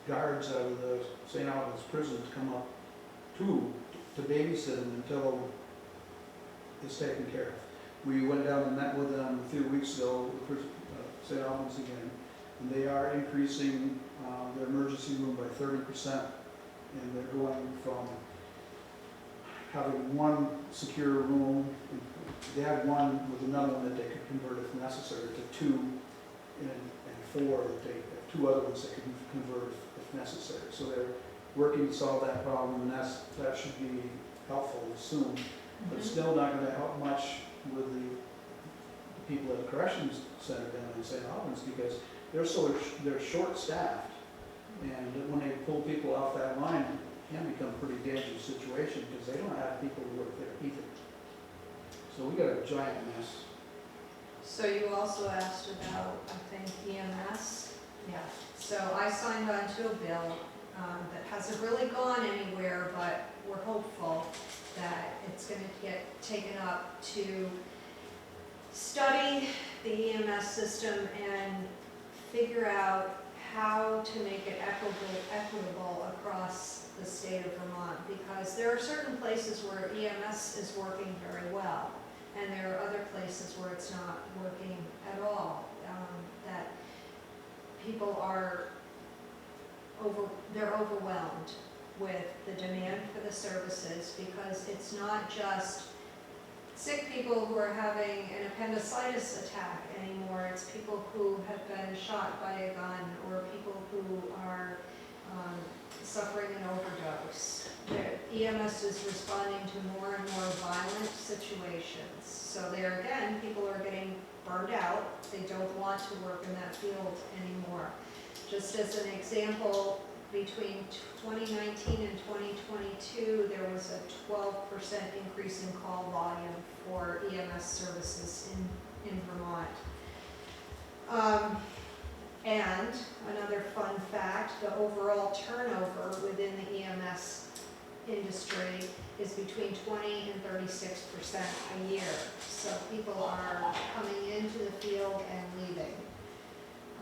guards out of the St. Albans prison to come up to babysit them until it's taken care of. We went down and met with them a few weeks ago, St. Albans again, and they are increasing their emergency room by 30%, and they're going from having one secure room, they had one with another one that they could convert if necessary to 2 and 4, that they have 2 other ones they could convert if necessary. So they're working to solve that problem, and that should be helpful soon. But it's still not going to help much with the people at the corrections center down in St. Albans, because they're short-staffed, and when they pull people off that line, it can become a pretty dangerous situation because they don't have people who work there either. So we got a giant mess. So you also asked about, I think, EMS. Yeah. So I signed on to a bill that hasn't really gone anywhere, but we're hopeful that it's going to get taken up to study the EMS system and figure out how to make it equitable across the state of Vermont, because there are certain places where EMS is working very well, and there are other places where it's not working at all, that people are they're overwhelmed with the demand for the services, because it's not just sick people who are having an appendicitis attack anymore. It's people who have been shot by a gun, or people who are suffering an overdose. EMS is responding to more and more violent situations. So there again, people are getting burned out. They don't want to work in that field anymore. Just as an example, between 2019 and 2022, there was a 12% increase in call volume for EMS services in Vermont. And another fun fact, the overall turnover within the EMS industry is between 20 and 36% a year. So people are coming into the field and leaving.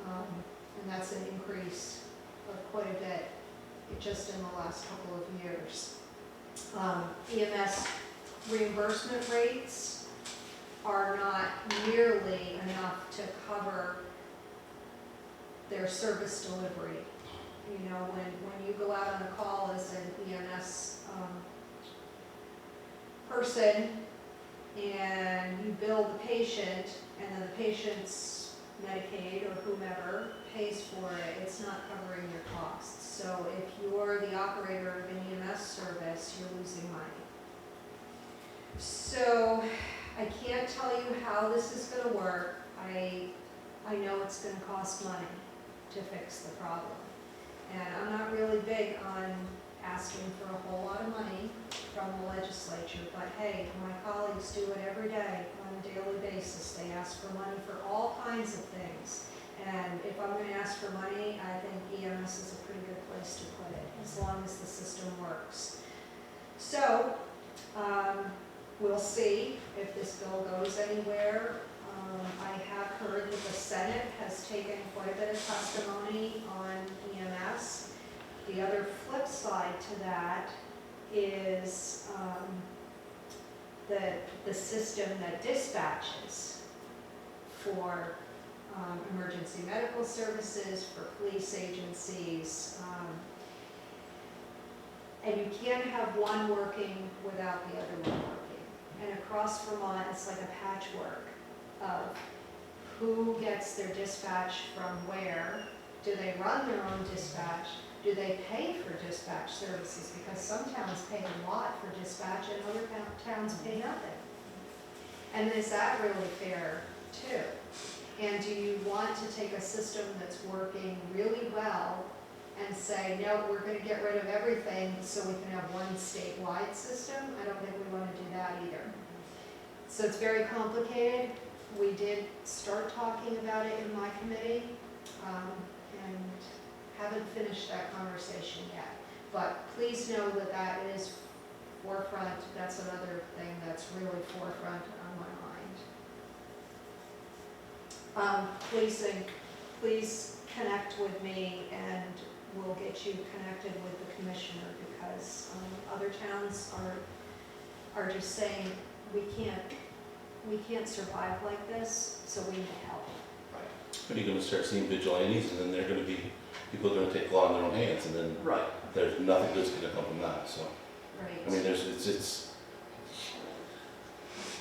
And that's an increase of quite a bit just in the last couple of years. EMS reimbursement rates are not nearly enough to cover their service delivery. You know, when you go out on a call as an EMS person and you bill the patient and then the patient's Medicaid or whomever pays for it, it's not covering your costs. So if you're the operator of an EMS service, you're losing money. So I can't tell you how this is going to work. I know it's going to cost money to fix the problem. And I'm not really big on asking for a whole lot of money from the legislature, but hey, my colleagues do it every day on a daily basis. They ask for money for all kinds of things. And if I'm going to ask for money, I think EMS is a pretty good place to put it, as long as the system works. So, we'll see if this bill goes anywhere. I have heard that the Senate has taken quite a bit of testimony on EMS. The other flip side to that is the system that dispatches for emergency medical services, for police agencies, and you can't have one working without the other one working. And across Vermont, it's like a patchwork of who gets their dispatch from where. Do they run their own dispatch? Do they pay for dispatch services? Because some towns pay a lot for dispatch and other towns pay nothing. And is that really fair too? And do you want to take a system that's working really well and say, no, we're going to get rid of everything so we can have one statewide system? I don't think we want to do that either. So it's very complicated. We did start talking about it in my committee and haven't finished that conversation yet. But please know that that is forefront. That's another thing that's really forefront on my mind. Please connect with me and we'll get you connected with the commissioner, because other towns are just saying we can't survive like this, so we need help. But you're gonna start seeing vigilantes, and then they're gonna be, people are gonna take the law in their own hands, and then there's nothing good's gonna come from that, so. Right. I mean, it's,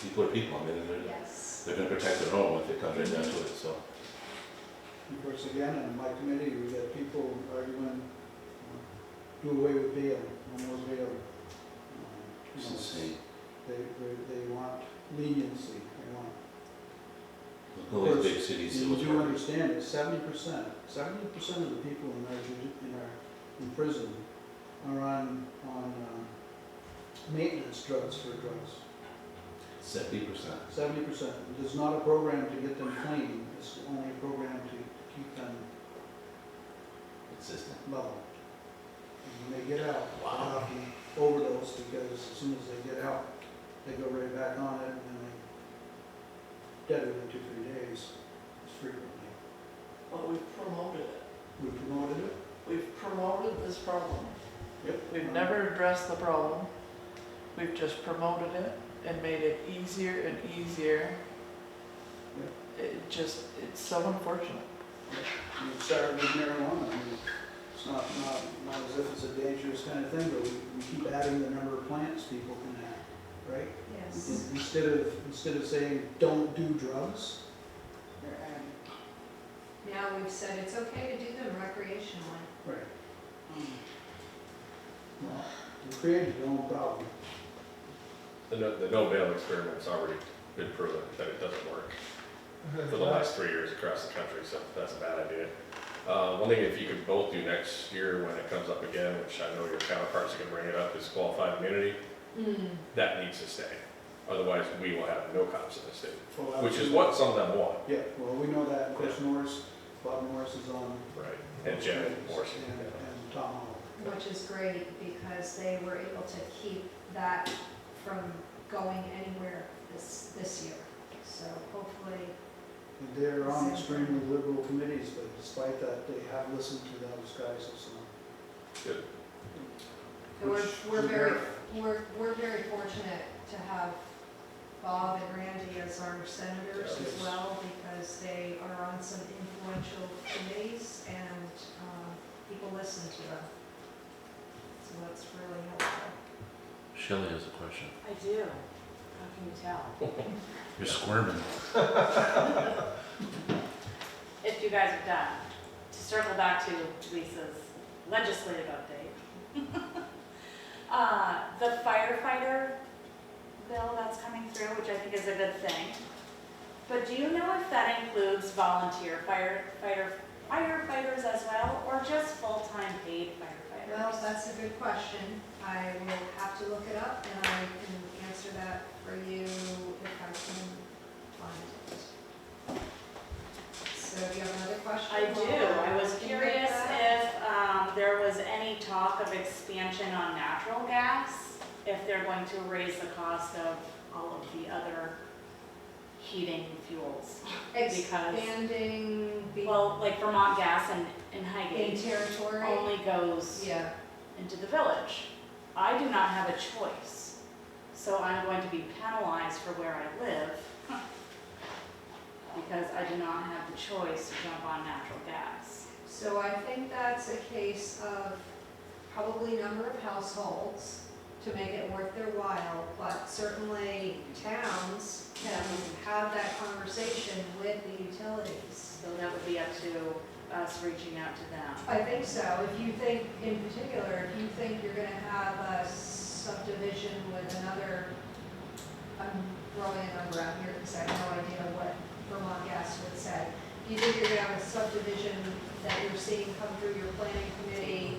people are people, I mean, Yes. they're gonna protect their home if it comes right down to it, so. Of course, again, in my committee, we got people arguing, do away with bail, no more bail. It's insane. They want leniency, they want. All these big cities. You do understand that 70% of the people in prison are on maintenance drugs for drugs. 70%. 70%. There's not a program to get them clean, it's only a program to keep them Consistent. level. And when they get out, they often overdose, because as soon as they get out, they go right back on it, and then they dead within 2-3 days, frequently. Well, we've promoted it. We promoted it. We've promoted this problem. Yep. We've never addressed the problem. We've just promoted it and made it easier and easier. It's so unfortunate. We started with marijuana. I mean, it's not as if it's a dangerous kind of thing, but we keep adding the number of plants people can have, right? Yes. Instead of saying don't do drugs, They're adding. Now we've said it's okay to do them recreationally. right? Well, You created your own problem. The no bail experiment's already been proven that it doesn't work for the last 3 years across the country, so that's a bad idea. One thing, if you could both do next year when it comes up again, which I know your counterparts are gonna bring it up, is qualified immunity. That needs to stay. Otherwise, we will have no cops in the state, Well, which is what some of them want. Yeah, well, we know that Chris Norris, Bob Norris is on. Right. And Janet Morrison. And Tom Hall. Which is great because they were able to keep that from going anywhere this year. So hopefully, And they're on extremely liberal committees, but despite that, they have listened to those guys and so on. Good. we're very fortunate to have Bob and Randy as our senators Yeah. as well, because they are on some influential committees and people listen to them. So that's really helpful. Shelley has a question. I do. How can you tell? You're squirming. If you guys are done, to circle back to Lisa's legislative update. The firefighter bill that's coming through, which I think is a good thing. But do you know if that includes volunteer firefighters as well, or just full-time paid firefighters? Well, that's a good question. I will have to look it up and I can answer that for you if I can find it. So do you have another question? I do. I was Can you curious make that? if there was any talk of expansion on natural gas, if they're going to raise the cost of all of the other heating fuels. Expanding Well, like Vermont Gas in in Highgate territory? only goes Yeah. into the village. I do not have a choice, so I'm going to be penalized for where I live because I do not have the choice to jump on natural gas. So I think that's a case of probably number of households to make it worth their while, but certainly towns can have that conversation with the utilities. So that would be up to us reaching out to them. I think so. If you think, in particular, if you think you're gonna have a subdivision with another, I'm throwing a number out here because I have no idea what Vermont Gas would say. If you think you're gonna have a subdivision that you're seeing come through your planning committee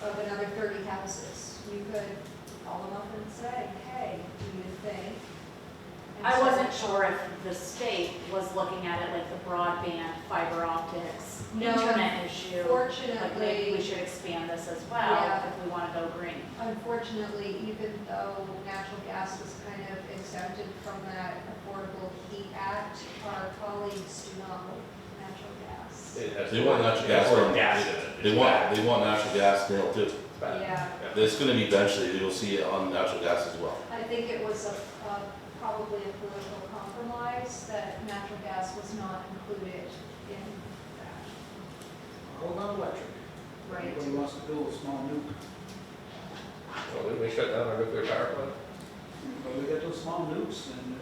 of another 30 houses, you could call them up and say, hey, do you think? And I so- wasn't sure if the state was looking at it like the broadband fiber optics No, internet issue. Like maybe we Fortunately, should expand this as well Yeah. if we want to go green. unfortunately, even though natural gas was kind of exempted from that Affordable Heat Act, our colleagues do not like natural gas. It has They want natural gas. Or gas in it. They want natural gas now too. Yeah, There's gonna be eventually, you'll see it on natural gas as well. I think it was probably a political compromise that natural gas was not included in that. Hold on, electric. Right. Everybody wants to build a small nuke. Well, didn't we shut down our nuclear power plant? But we got those small nukes, and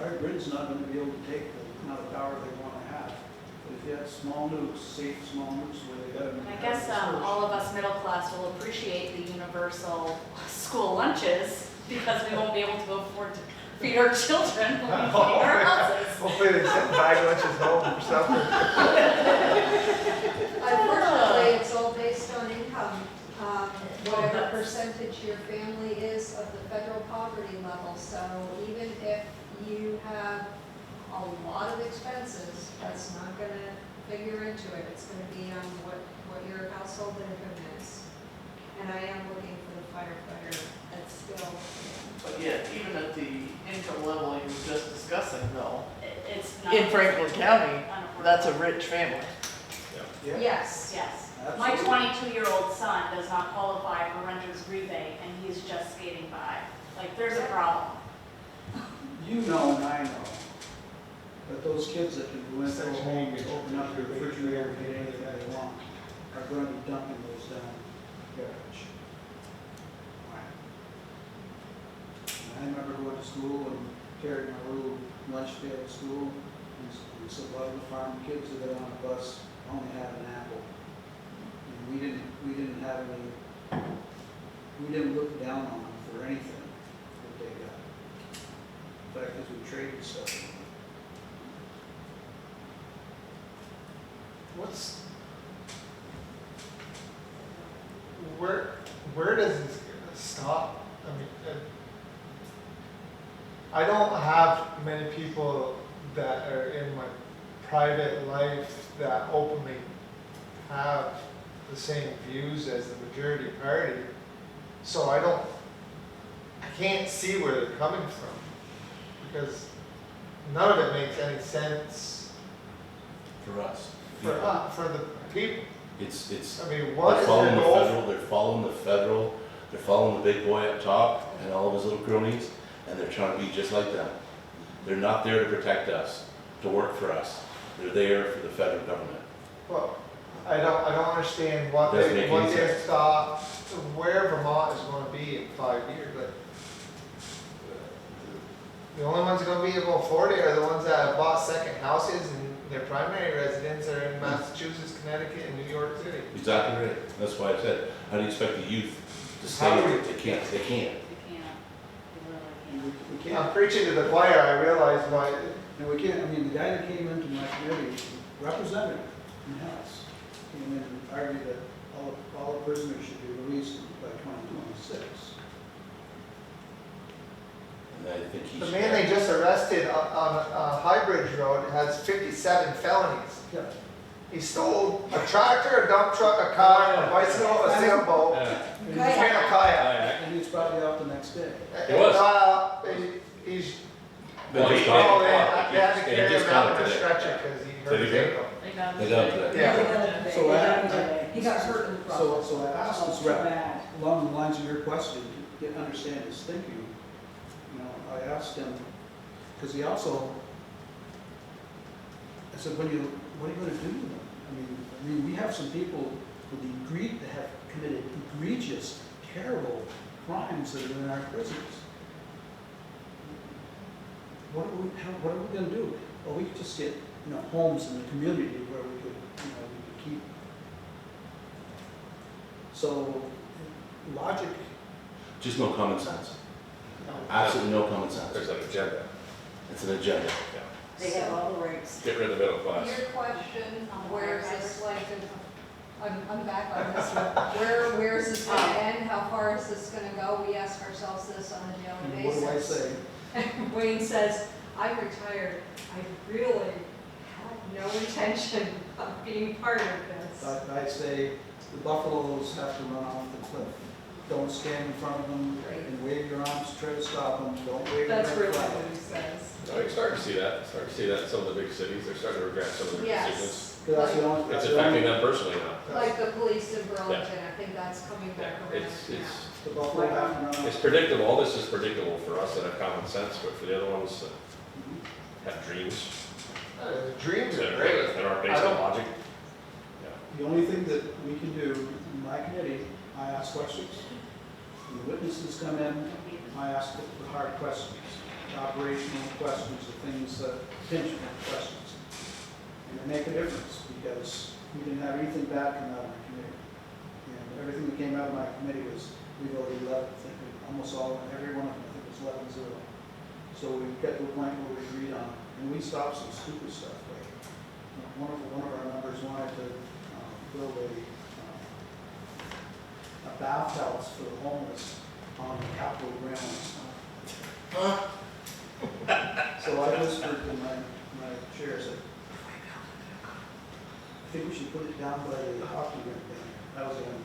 our grid's not gonna be able to take the amount of power they wanna have. But if you have small nukes, safe small nukes where they got them. I guess all of us middle class will appreciate the universal school lunches because we won't be able to afford to feed our children when we feed our houses. Hopefully they send bag lunches home for supper. Unfortunately, it's all based on income. Whatever that's- percentage your family is of the federal poverty level. So even if you have a lot of expenses, that's not gonna figure into it. It's gonna be on what your household income is. And I am looking for the firefighter that's still, But yeah, even at the income level you were just discussing though, It's not. in Franklin County, unaffordable. that's a rich family. Yeah, yes. Yes. My absolutely. 22-year-old son does not qualify for renter's rebate and he's just skating by. Like, there's a problem. You know and I know, but those kids that can go into a home, open up their refrigerator, and get anything they want, are going to be dumping those down garbage. I remember going to school and carrying my little lunch pail to school, and so a lot of the farm kids that got on the bus only had an apple. And we didn't have any we didn't look down on them for anything that they got. In fact, as we traded stuff. What's, where does this stop? I mean, I don't have many people that are in my private life that openly have the same views as the majority party. So I can't see where they're coming from, because none of it makes any sense For us. for the people. It's, I mean, they're what is following their the goal? federal, they're following the big boy up top and all of his little cronies, and they're trying to be just like them. They're not there to protect us, to work for us. They're there for the federal government. Well, I don't understand what Doesn't they, make what any their sense. stop, where Vermont is gonna be in 5 years, like. The only ones that are gonna be above 40 are the ones that have bought second houses and their primary residence are in Massachusetts, Connecticut, and New York City. Exactly right. That's why I said, how do you expect the youth to stay? How do we- They can't. You can't, you really can't. We can't. I'm preaching to the choir, I realize, but And we can't, I mean, the guy that came into my committee, representative in House, came in and argued that all prisoners should be released by 2026. And I think he the should. man they just arrested on High Bridge Road has 57 felonies. Yeah. He stole a tractor, a dump truck, a car, a bicycle, a sailboat, and a kayak. And he's probably out the next day. He was. He's, They Well, just he- caught they him. had to He carry just him caught out in him a today. stretcher because he hurt Did he his get- ankle. They got him today. Yeah. So He got hurt in the process. So I asked this rep, along the lines of your question, to understand his thinking, you know, I asked him, because he also, I said, what are you gonna do to them? I mean, we have some people that have committed egregious, terrible crimes that are in our prisons. What are we gonna do? Well, we could just get, you know, homes in the community where we could, you know, we could keep. So, logic, Just no common sense. Absolutely no common sense. There's an agenda. It's an agenda. They have all the rights. Get rid of the middle class. Your question, On where's the this like, I'm back on this one. Where's this gonna end? How far is this gonna go? We ask ourselves this on a daily what do I basis. say? Wayne says, I'm retired. I really had no intention of being part of this. I'd say the buffaloes have to run off the cliff. Don't stand in front of them and wave your arms to try to stop them. Don't wave your That's red really flag. what he says. No, you're starting to see that. Starting to see that in some of the big cities. They're starting to regret some of their decisions. Yes, 'Cause that's the only, It's that's the affecting only, them personally now. like the police in Burlington, I think that's coming Yeah, back around. it's, the buffalo have to run off. it's predictable. All this is predictable for us that have common sense, but for the other ones that have dreams The dreams that are great. aren't based I on don't- logic. The only thing that we can do in my committee, I ask questions. When the witnesses come in, I ask the hard questions, the operational questions, the things that, pinch point questions. And they make a difference because we didn't have anything bad come out of my committee. And everything that came out of my committee was, we voted 11, I think, almost all, every one of them, I think it was 11-0. So we got to a point where we agreed on, and we stopped some stupid stuff, like, one of our members wanted to build a bathhouse for the homeless on the Capitol grounds. So I whispered to my chair, said, I think we should put it down by the hockey rink there. That was the end of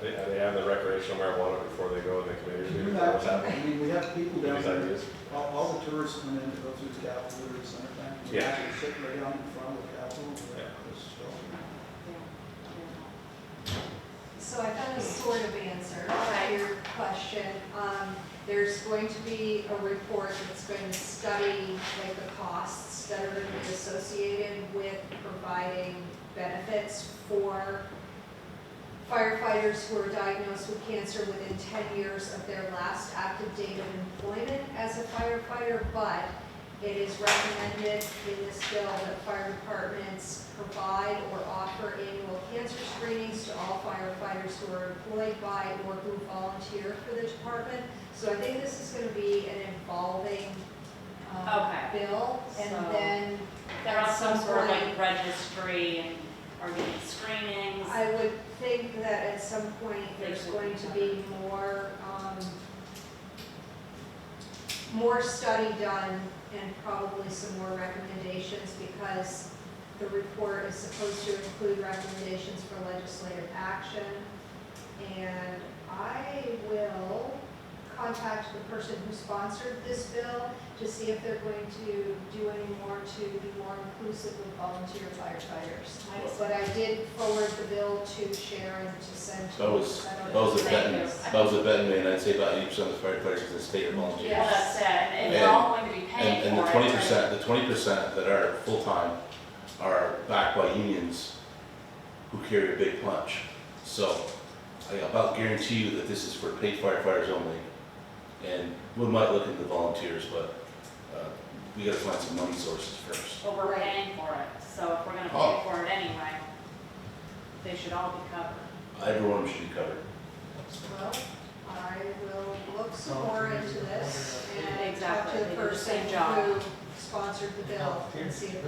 it. They have the recreational marijuana before they go in the community. Do What's that. happening? I mean, we have people down These there, ideas. all the tourists come in to go through the Capitol during the summertime. Yeah. They're sitting right down in front of the Capitol. Yeah. So I found a sort of answer to your question. There's going to be a report that's going to study like the costs that are going to be associated with providing benefits for firefighters who are diagnosed with cancer within 10 years of their last active date of employment as a firefighter, but It is recommended in this bill that fire departments provide or offer annual cancer screenings to all firefighters who are employed by or who volunteer for the department. So I think this is going to be an evolving Okay. bill, So- and then There are at some sort of point, like registry and are getting screenings. I would think that at some point there's going to be more study done and probably some more recommendations, because the report is supposed to include recommendations for legislative action. And I will contact the person who sponsored this bill to see if they're going to do any more to be more inclusive of volunteer firefighters. But I did forward the bill to Sharon to send to. That was a bet in me, and I'd say about 80% of the firefighters in the state are volunteers. Well, that's it, and we're all going to be paying for it. And the 20% that are full-time are backed by unions who carry a big punch. So I about guarantee you that this is for paid firefighters only. And we might look into volunteers, but we gotta find some money sources first. But we're paying for it, so if we're gonna Oh. pay for it anyway, they should all be covered. Everyone should be covered. Well, I will look some more into this and talk Exactly, to the they do the person same job. who sponsored the bill and see if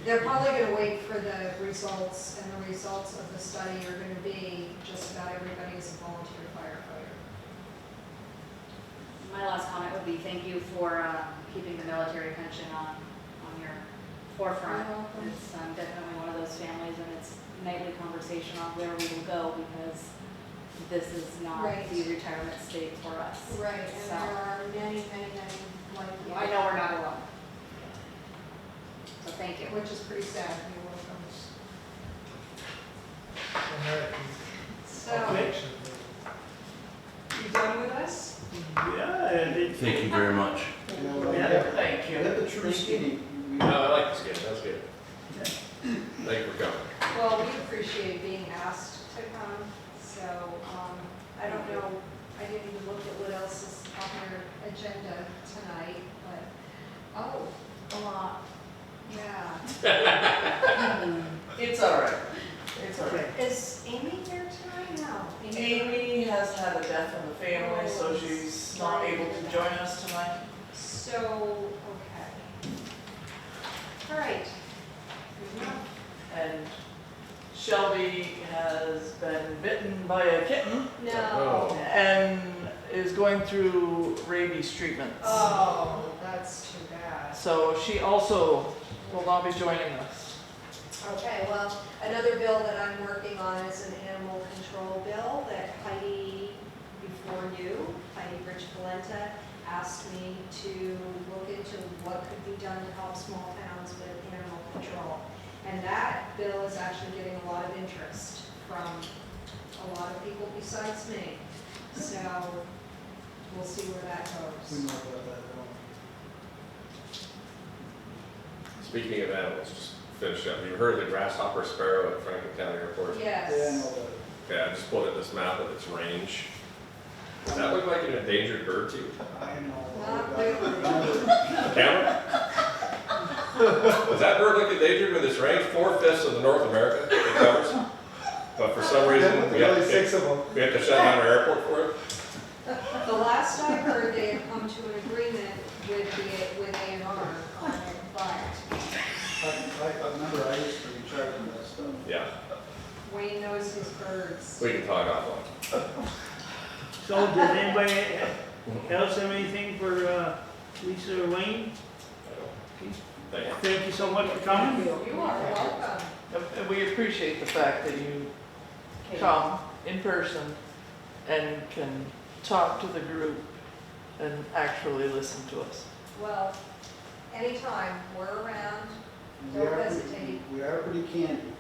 they're probably gonna wait for the results, and the results of the study are gonna be just about everybody is a volunteer firefighter. My last comment would be thank you for keeping the military pension on your forefront. You're welcome. It's definitely one of those families, and it's nightly conversation on where we will go, because this is not Right. the retirement state for us. Right, and So- there are many like you. I know we're not alone. So thank you. Which is pretty sad, you're welcome. American So, population. You done with us? Yeah, and it, Thank you very much. yeah, Thank you. Let the true skinny. No, I like this game, that's good. Thank you for coming. well, we appreciate being asked to come, so, I don't know, I didn't even look at what else is on your agenda tonight, but, oh, A lot. yeah. It's all right. It's all right. Is Amy here tonight? No. Amy has had a death in the family, so she's not able to join us tonight. So, okay. All right. Good enough. And Shelby has been bitten by a kitten No. and is going through rabies treatments. Oh, that's too bad. So she also will not be joining us. Okay, well, another bill that I'm working on is an animal control bill that Heidi, before you, Heidi Rich Valenta, asked me to look into what could be done to help small towns with animal control. And that bill is actually getting a lot of interest from a lot of people besides me. So we'll see where that We goes. know about that, Speaking of animals, just finish up. You heard of the grasshopper sparrow at Franklin County Airport? yeah, I Yes. know that. Okay, I just pulled at this map of its range. Does that look like an endangered bird to you? I know. Not really. Cameron? Does that bird look endangered with its range? 4/5 of the North America it covers. But for some reason, we have Only to 6 of them. shut down our airport for it. The last I heard, they had come to an agreement with A&R on it, but I remember I used to be charged with that stuff. Yeah, Wayne knows his birds. we can talk offline. so does anybody else have anything for Lisa or Wayne? Thank you. Thank you so much for coming. You are welcome. And we appreciate the fact that you come in person and can talk to the group and actually listen to us. Well, anytime, we're around, We don't are pretty- hesitate. We are pretty candy.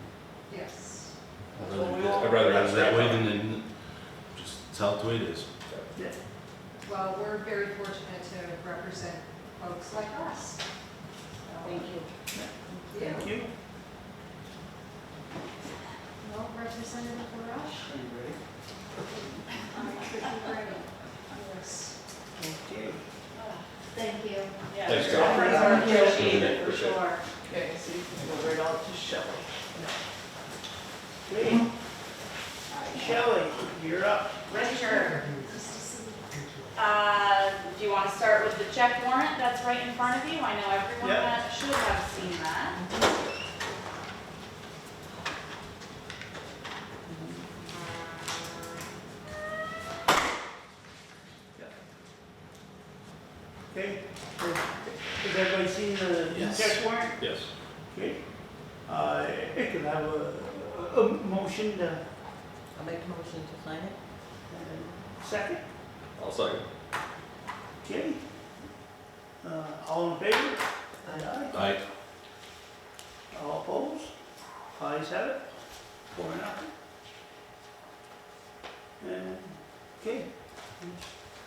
Yes. I'd Well, we rather all- I'd rather have have that staff way on. than just tell it the way it is. Well, we're very fortunate to represent folks like us. Thank you. Thank you. Well, Representative Rush, Are you ready? I'm pretty ready. Yes. Okay. Thank you. Yeah, Thanks, your Tom. efforts are Thank you. appreciated, for Appreciate it. sure. Okay, so you can go right on to Shelley. Okay. Shelley, you're up. Richard, do you want to start with the check warrant that's right in front of you? I know everyone Yeah. that should have seen that. Okay. Has everybody seen the Yes. check warrant? Yes. Okay. It could have a motion to, I'll make a motion to sign it. second. I'll second. Okay. All in favor? Aye. I, All opposed? Ayes have it. 4-0. And, okay.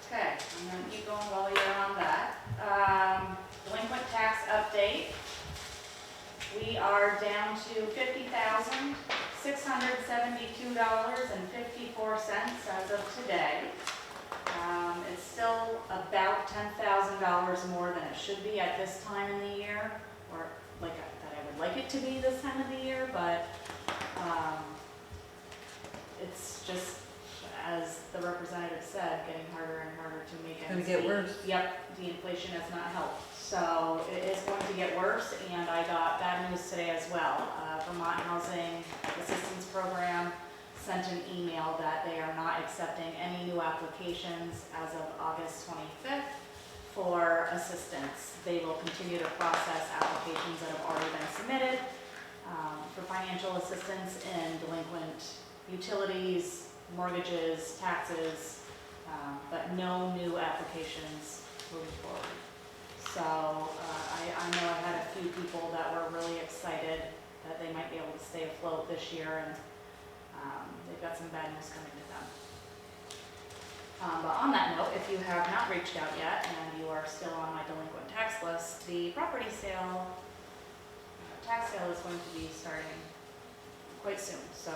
Okay, I'm gonna keep going while you're on that. Delinquent tax update. We are down to $50,672.54 as of today. It's still about $10,000 more than it should be at this time in the year, or like that I would like it to be this time of the year, but it's just, as the representative said, getting harder and harder to make Gonna ends get meet. worse. Yep, the inflation has not helped. So it is going to get worse, and I got bad news today as well. Vermont Housing Assistance Program sent an email that they are not accepting any new applications as of August 25th for assistance. They will continue to process applications that have already been submitted for financial assistance in delinquent utilities, mortgages, taxes, but no new applications moving forward. So I know I had a few people that were really excited that they might be able to stay afloat this year, and they've got some bad news coming to them. But on that note, if you have not reached out yet and you are still on my delinquent tax list, the property sale, tax sale is going to be starting quite soon. So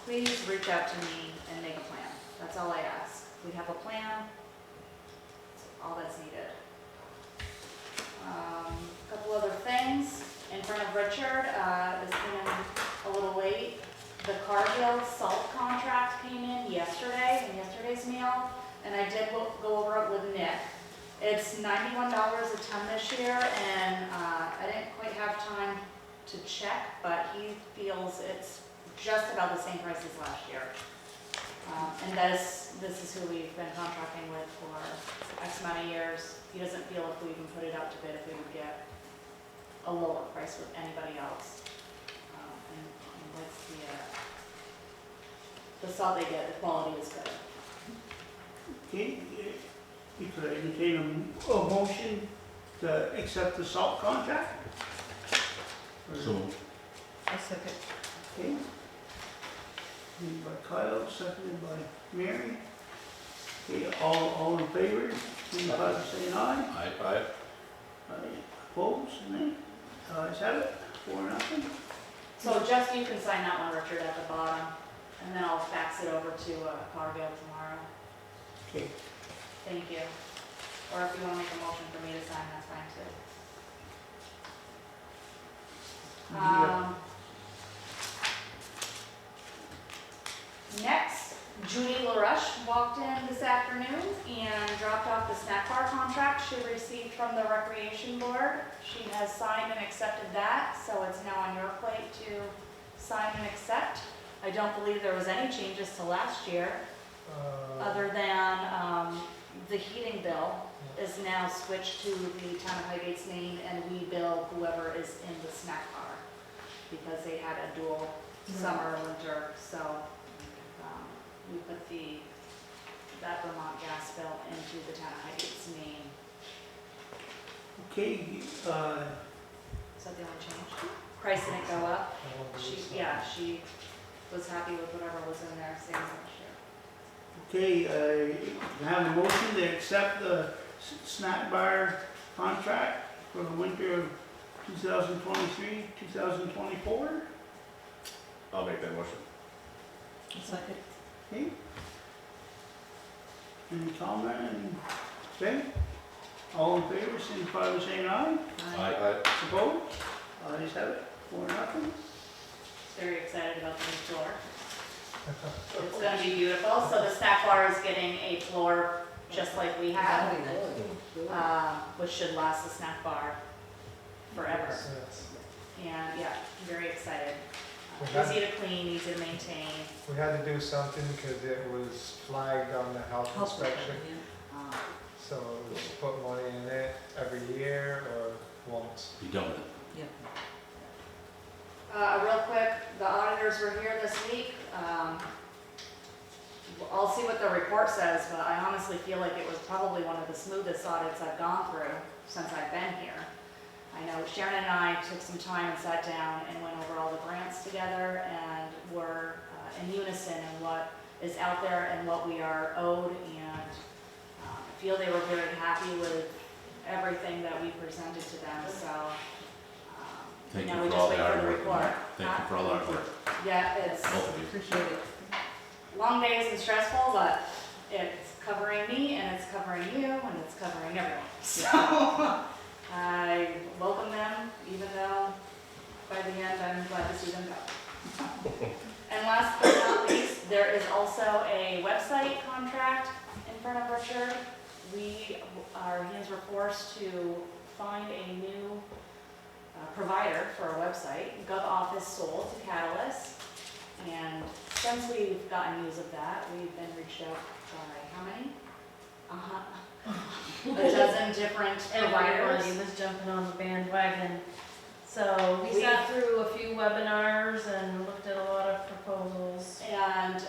please reach out to me and make a plan. That's all I ask. We have a plan. That's all that's needed. A couple other things in front of Richard. This came in a little late. The Cargill salt contract came in yesterday, in yesterday's mail, and I did go over it with Nick. It's $91 a ton this year, and I didn't quite have time to check, but he feels it's just about the same price as last year. And this is who we've been contracting with for X amount of years. He doesn't feel if we even put it out to bid, if we would get a lower price with anybody else. And what's the salt they get, the quality is good. Okay, you could entertain a motion to accept the salt contract? so, I second. Okay. Moved by Kyle, seconded by Mary. Okay, all in favor, signify by saying aye. I, Opposed, nay? Ayes have it, 4-0. So just you can sign that one, Richard, at the bottom, and then I'll fax it over to Cargill tomorrow. Okay. Thank you. Or if you want to make a motion for me to sign, that's fine too. Next, Judy LaRush walked in this afternoon and dropped off the snack bar contract she received from the Recreation Board. She has signed and accepted that, so it's now on your plate to sign and accept. I don't believe there was any changes to last year, other than the heating bill is now switched to the town of Highgate's name, and we bill whoever is in the snack bar, because they had a dual summer, winter, so we put that Vermont gas bill into the town of Highgate's name. Okay, Is that the only change? Price didn't go up. She was happy with whatever was in there, same as last year. okay, I have a motion to accept the snack bar contract for the winter of 2023, 2024. I'll make that motion. I second. Okay. Any comment? Ben? All in favor, signify by saying aye. Aye. Opposed? Ayes have it, 4-0. Very excited about the new floor. It's gonna be beautiful, so the snack bar is getting a floor just like we have, That'd be nice. which should last the snack bar forever. Yes. And yeah, very excited. We had- Easy to clean, easy to maintain. We had to do something because it was flagged on the health inspection, Yeah. so we put money in it every year or once. Be done with it. Yeah. Real quick, the auditors were here this week. I'll see what the report says, but I honestly feel like it was probably one of the smoothest audits I've gone through since I've been here. I know Sharon and I took some time and sat down and went over all the grants together and were in unison in what is out there and what we are owed, and I feel they were very happy with everything that we presented to them, so. Thank now you we for just all the wait for hard the work. report. Thank you for all the hard work, Yeah, it's both of you. Appreciate it. long days and stressful, but it's covering me and it's covering you and it's covering everyone. So I welcome them, even though by the end I'm glad to see them go. And last but not least, there is also a website contract in front of Richard. Our hands were forced to find a new provider for our website. GovOffice sold to Catalyst. And since we've gotten news of that, we've been reached out by how many? A dozen different Everybody providers. was jumping on the bandwagon. So we sat through a few webinars and looked at a lot of proposals. And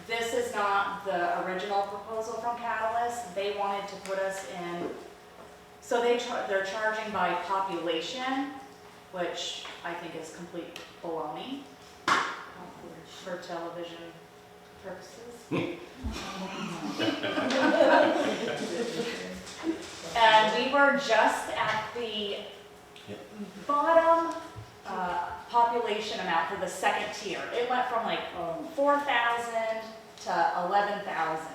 this is not the original proposal from Catalyst. They wanted to put us in, so they're charging by population, which I think is complete baloney for television purposes. And we were just at the bottom population amount for the second tier. It went from like 4,000 to 11,000.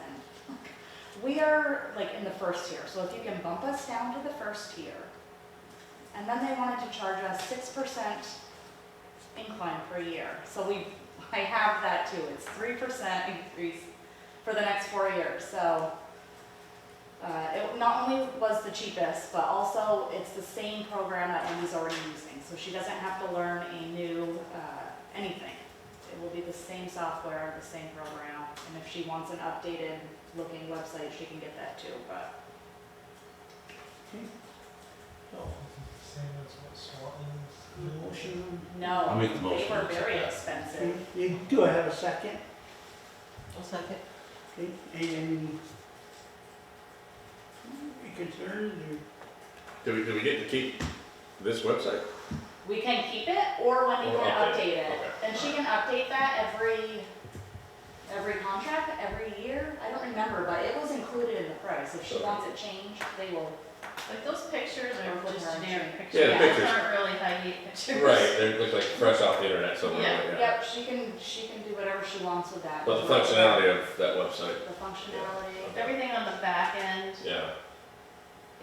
We are like in the first tier, so if you can bump us down to the first tier. And then they wanted to charge us 6% incline per year. So I have that too. It's 3% increase for the next 4 years. So it not only was the cheapest, but also it's the same program that Wendy's already using. So she doesn't have to learn a new anything. It will be the same software, the same program. And if she wants an updated looking website, she can get that too. But Same as what Swanton's. Motion. no, I'll make the they motion were to accept very that. expensive. Do I have a second? I'll second. Okay, any concerns or? Do we get to keep this website? We can keep it, or Wendy Or can update update it. it. Okay. And she can update that every contract, every year. I don't remember, but it was included in the price. If she Okay. wants it changed, they will. Like those pictures are Or just her. generic Yeah, pictures. the Yeah. pictures. Those aren't really Highgate pictures. Right, they look like fresh off the internet somewhere. Yeah. like that. Yep, she can do whatever she wants with that. But the functionality of that website, The functionality. Everything on the back end yeah,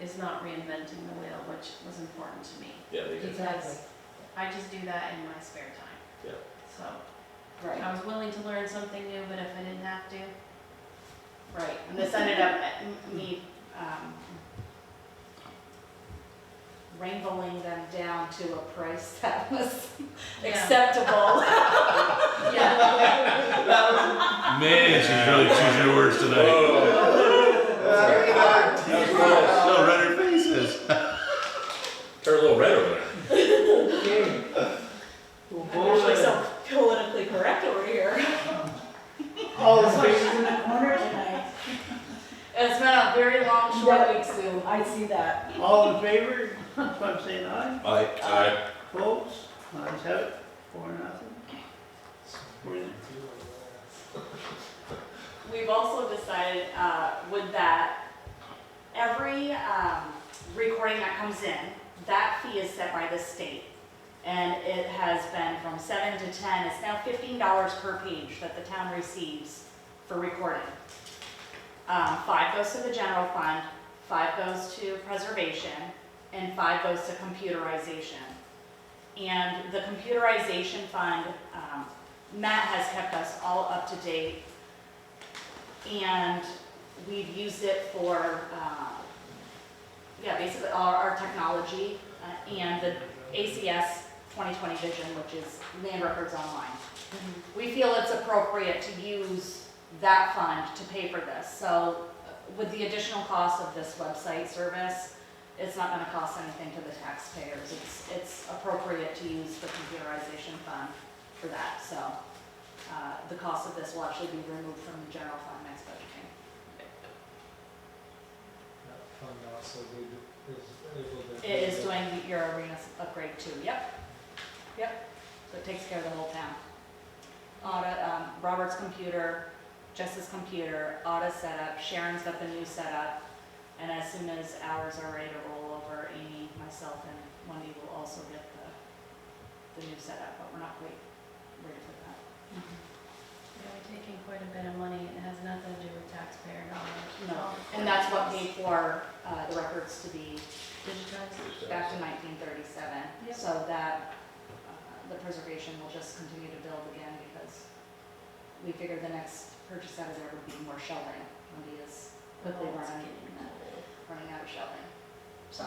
is not reinventing the wheel, which was important to me. yeah, they did. Because I just do that in my spare time. Yeah. So Right, I was willing to learn something new, but if I didn't have to, right. And this ended up me wrangling them down to a price that was Yeah. acceptable. yeah. Man, she's really choosing her words tonight. Very hard. So red her faces. Turn a little red over there. Okay. We'll I'm vote, usually so politically correct over here. all in She's favor, in the corner tonight. It's been a very long, short week, Sue. I see that. all in favor, so I'm saying aye. Aye. Opposed? Ayes have it, 4-0. We've also decided with that, every recording that comes in, that fee is set by the state. And it has been from 7 to 10, it's now $15 per page that the town receives for recording. 5 goes to the general fund, 5 goes to preservation, and 5 goes to computerization. And the computerization fund, Matt has kept us all up to date, and we've used it for, basically our technology and the ACS 2020 vision, which is land records online. We feel it's appropriate to use that fund to pay for this. So with the additional cost of this website service, it's not going to cost anything to the taxpayers. It's appropriate to use the computerization fund for that. So the cost of this will actually be removed from the general fund next budgeting. That fund also is able to. It is doing your arena upgrade too. Yep. So it takes care of the whole town. Robert's computer, Jess's computer, Auda's setup, Sharon's got the new setup, and as soon as ours are ready to roll over, Amy, myself, and Wendy will also get the new setup, but we're not quite ready for that. Yeah, we're taking quite a bit of money, and it has nothing to do with taxpayer dollars. No, and that's what paid for the records to be Digitized. back to 1937. Yep. So that the preservation will just continue to build again because we figured the next purchase out of there would be more shelving. Wendy is quickly running out of shelving. So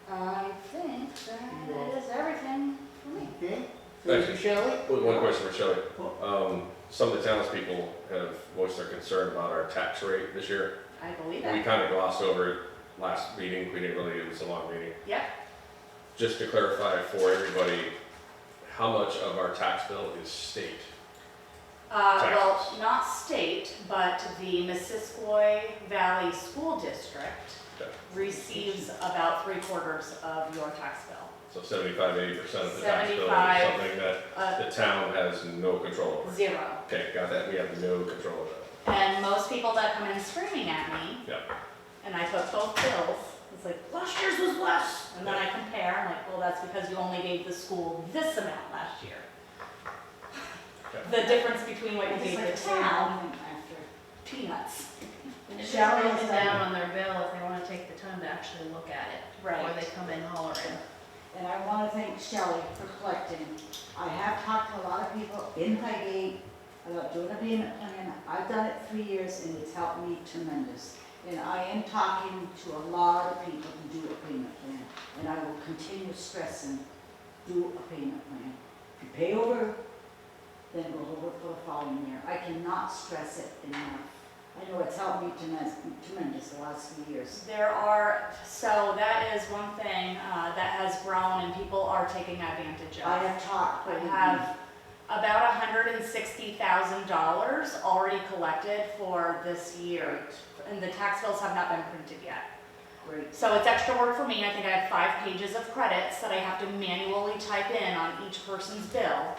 I think that is everything for me. Okay, Thank thank you, Shelley. One question for Shelley. Some of the townspeople have voiced their concern about our tax rate this year. I believe We it. kind of glossed over it last meeting, we didn't really, it was a long meeting. Yep. Just to clarify for everybody, how much of our tax bill is state? Well, Taxes. not state, but the Missisquoi Valley School District Okay. receives about 3/4 of your tax bill. So 75–80% of the tax bill is 75, something that the town has no control over. 0. Okay, got that, we have no control over that. And most people that come in screaming at me, Yep. and I took both bills, it's like, last year's was less. And then I compare, I'm like, well, that's because you only gave the school this amount last year. The difference between what you It's gave like the the same town, after. peanuts. And it's Shall just we broken start? down on their bill if they wanna take the time to actually look at it. Right. Or they come in hollering. And I want to thank Shelley for collecting. I have talked to a lot of people in Highgate about doing a payment plan. I've done it 3 years and it's helped me tremendous. And I am talking to a lot of people to do a payment plan. And I will continue stressing, do a payment plan. If you pay over, then go over for the following year. I cannot stress it enough. I know it's helped me tremendous the last few years. So that is one thing that has grown and people are taking advantage I of. have talked. I have about $160,000 already collected for this year. And the tax bills have not been printed yet. Great. So it's extra work for me. I think I have 5 pages of credits that I have to manually type in on each person's bill.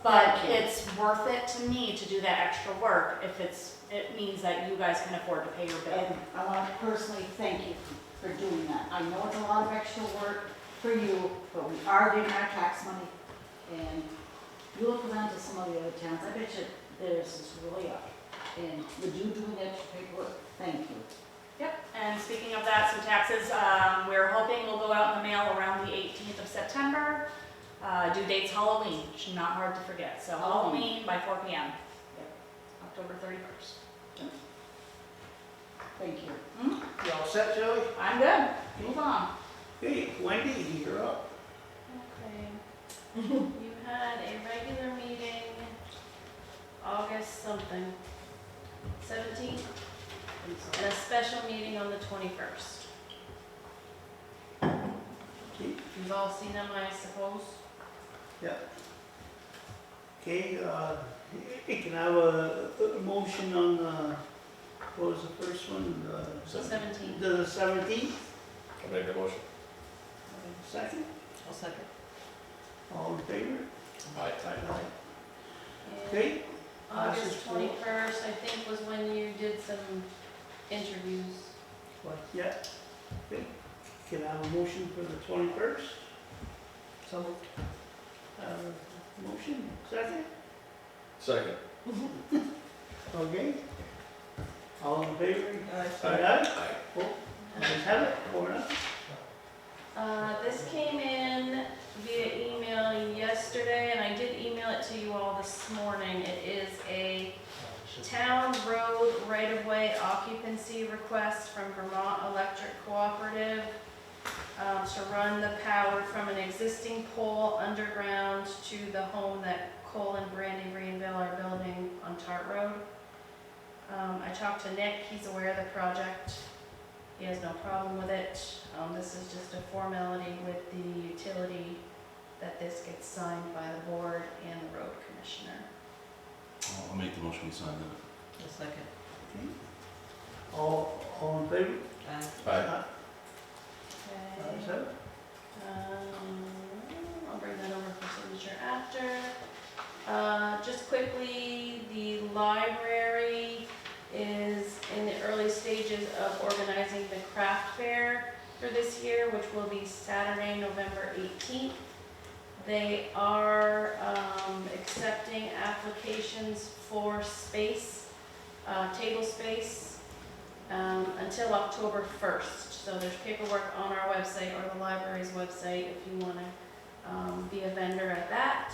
But Thank you. it's worth it to me to do that extra work if it means that you guys can afford to pay your bill. And I want to personally thank you for doing that. I know it's a lot of extra work for you, but we are getting our tax money. And you look around to some of the other towns, I bet you theirs is really up. And with you doing extra paperwork, thank you. Yep, and speaking of that, some taxes, we're hoping will go out in the mail around the 18th of September. Due date's Halloween, which is not hard to forget. So Halloween by 4 p.m. October 31st. Thank you. You all set, Shelley? I'm good. Move on. Hey, Wendy, you're up. Okay. You had a regular meeting, August something, 17th, and a special meeting on the 21st. Okay. You've all seen them, I suppose? Okay, can I have a motion on, what was the first one? 17th. The 17th, I'll make the motion. second, I'll second. all in favor? Aye. Aye. And Okay, August 21st, I think, was when you did some interviews. yeah, okay, can I have a motion for the 21st? So moved. Motion, second, Second. okay. All in favor? Aye. Say aye. Cool. Let's have it, 4-0. This came in via email yesterday, and I did email it to you all this morning. It is a town road right-of-way occupancy request from Vermont Electric Cooperative to run the power from an existing pole underground to the home that Cole and Brandy Greenville are building on Tart Road. I talked to Nick, he's aware of the project. He has no problem with it. This is just a formality with the utility that this gets signed by the board and the road commissioner. I'll make the motion we sign that. A second. All in favor? Aye. Aye. Okay. Let's have it. I'll bring that over for signature after. Just quickly, the library is in the early stages of organizing the craft fair for this year, which will be Saturday, November 18th. They are accepting applications for space, table space, until October 1st. So there's paperwork on our website or the library's website if you want to be a vendor at that.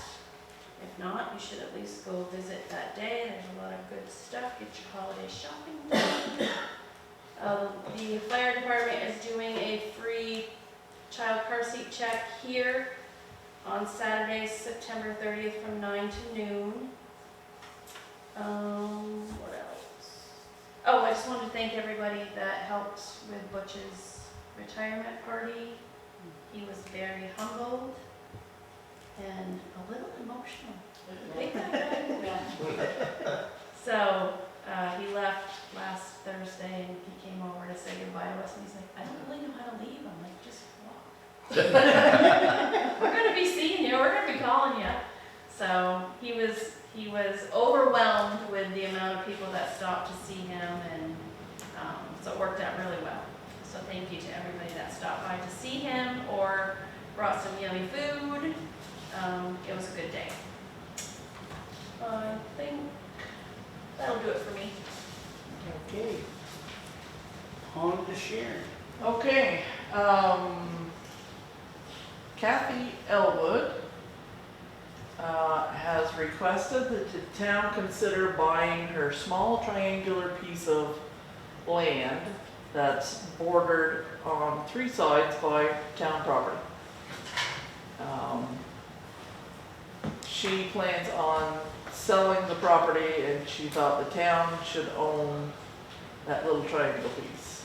If not, you should at least go visit that day. There's a lot of good stuff. Get your holiday shopping done. The fire department is doing a free child car seat check here on Saturday, September 30th from 9 to noon. What else? Oh, I just wanted to thank everybody that helped with Butch's retirement party. He was very humbled and a little emotional. Take that back. So he left last Thursday and he came over to say goodbye to us and he's like, I don't really know how to leave. I'm like, just walk. We're gonna be seeing you. We're gonna be calling you. So he was overwhelmed with the amount of people that stopped to see him, and so it worked out really well. So thank you to everybody that stopped by to see him or brought some yummy food. It was a good day. I think that'll do it for me. Okay. On to Sharon. Okay, Kathy Elwood has requested that the town consider buying her small triangular piece of land that's bordered on 3 sides by town property. She plans on selling the property and she thought the town should own that little triangle piece.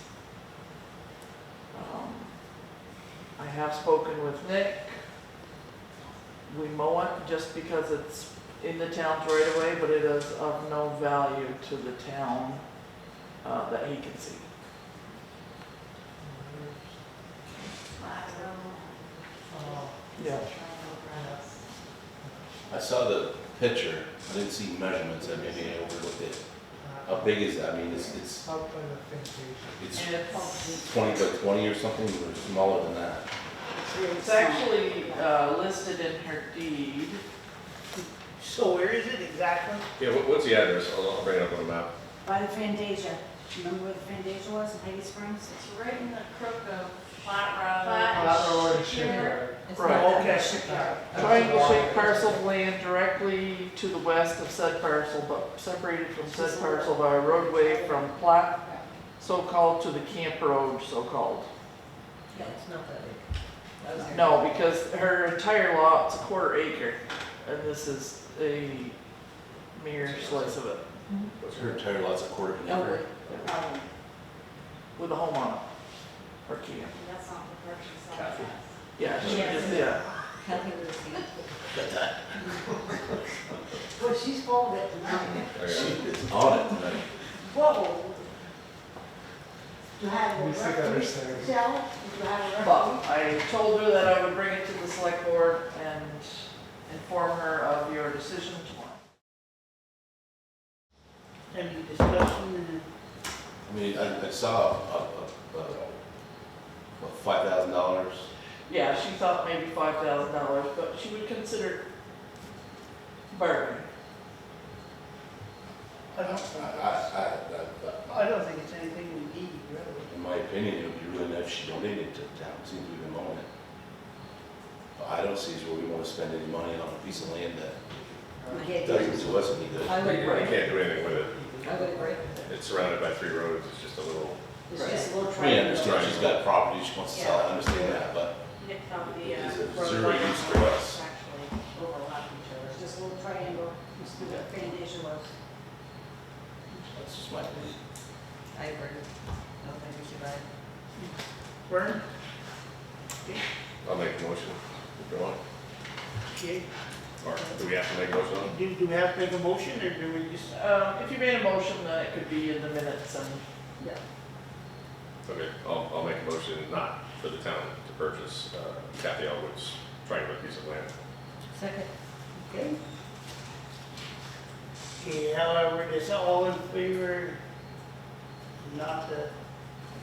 I have spoken with Nick. We mow it just because it's in the town's right of way, but it is of no value to the town that he can see. Yeah. I saw the picture, I didn't see measurements, I maybe I overlooked it. How big is that? I mean, it's Up by the Fantasia. it's And it's 20 by 20 or something, or smaller than that? It's actually listed in her deed. So where is it exactly? Yeah, what's the address? I'll bring it up on the map. By the Fantasia. Remember where the Fantasia was in Highgate Springs? It's right in the crook of Flat Road. Flat Road Shipyard. It's Right. not that Okay. much shipyard. Triangle shaped parcel of land directly to the west of said parcel, but separated from said parcel by a roadway from Platt, so-called, to the Camp Road, so-called. Yeah, it's not that big. That was No, because her entire lot's a 1/4 acre, and this is a mere slice of it, Her entire lot's a 1/4 of an acre. with a home on it, or camp. That's not the purchase. Kathy. Yeah, she just, yeah. Kathy would have seen it. Well, she's full of it tonight. It's on it tonight. Whoa. Do you have a We still got her referee saved. sell? Do you have a But referee? I told her that I would bring it to the select board and inform her of your decision tomorrow. Any discussion? I mean, I saw what, $5,000? Yeah, she thought maybe $5,000, but she would consider bargaining. I don't, I don't think it's anything we need, really. In my opinion, it would be really nice if she donated to the town, seems we've been mowing it. But I don't see where we wanna spend any money on a piece of land that We can't do doesn't it. do us any good. I would You agree. can't do anything with it. I would agree. It's surrounded by 3 roads, it's just a little, It's just a little We triangle. understand she's got property, she wants to sell it, I understand that, but Nick found the, it's a road zero line use to us. Actually overlap each other. It's just a little triangle, just where the foundation was. That's just my opinion. I agree. I don't think we should buy it. Vern? I'll make a motion, if you want. Okay. Or do we have to make a motion on it? Do we have to make a motion, or do we just, If you made a motion, then it could be in the minutes and Yeah. Okay, I'll make a motion not for the town to purchase Kathy Elwood's triangular piece of land. Second. okay? Okay, however, is all in favor not to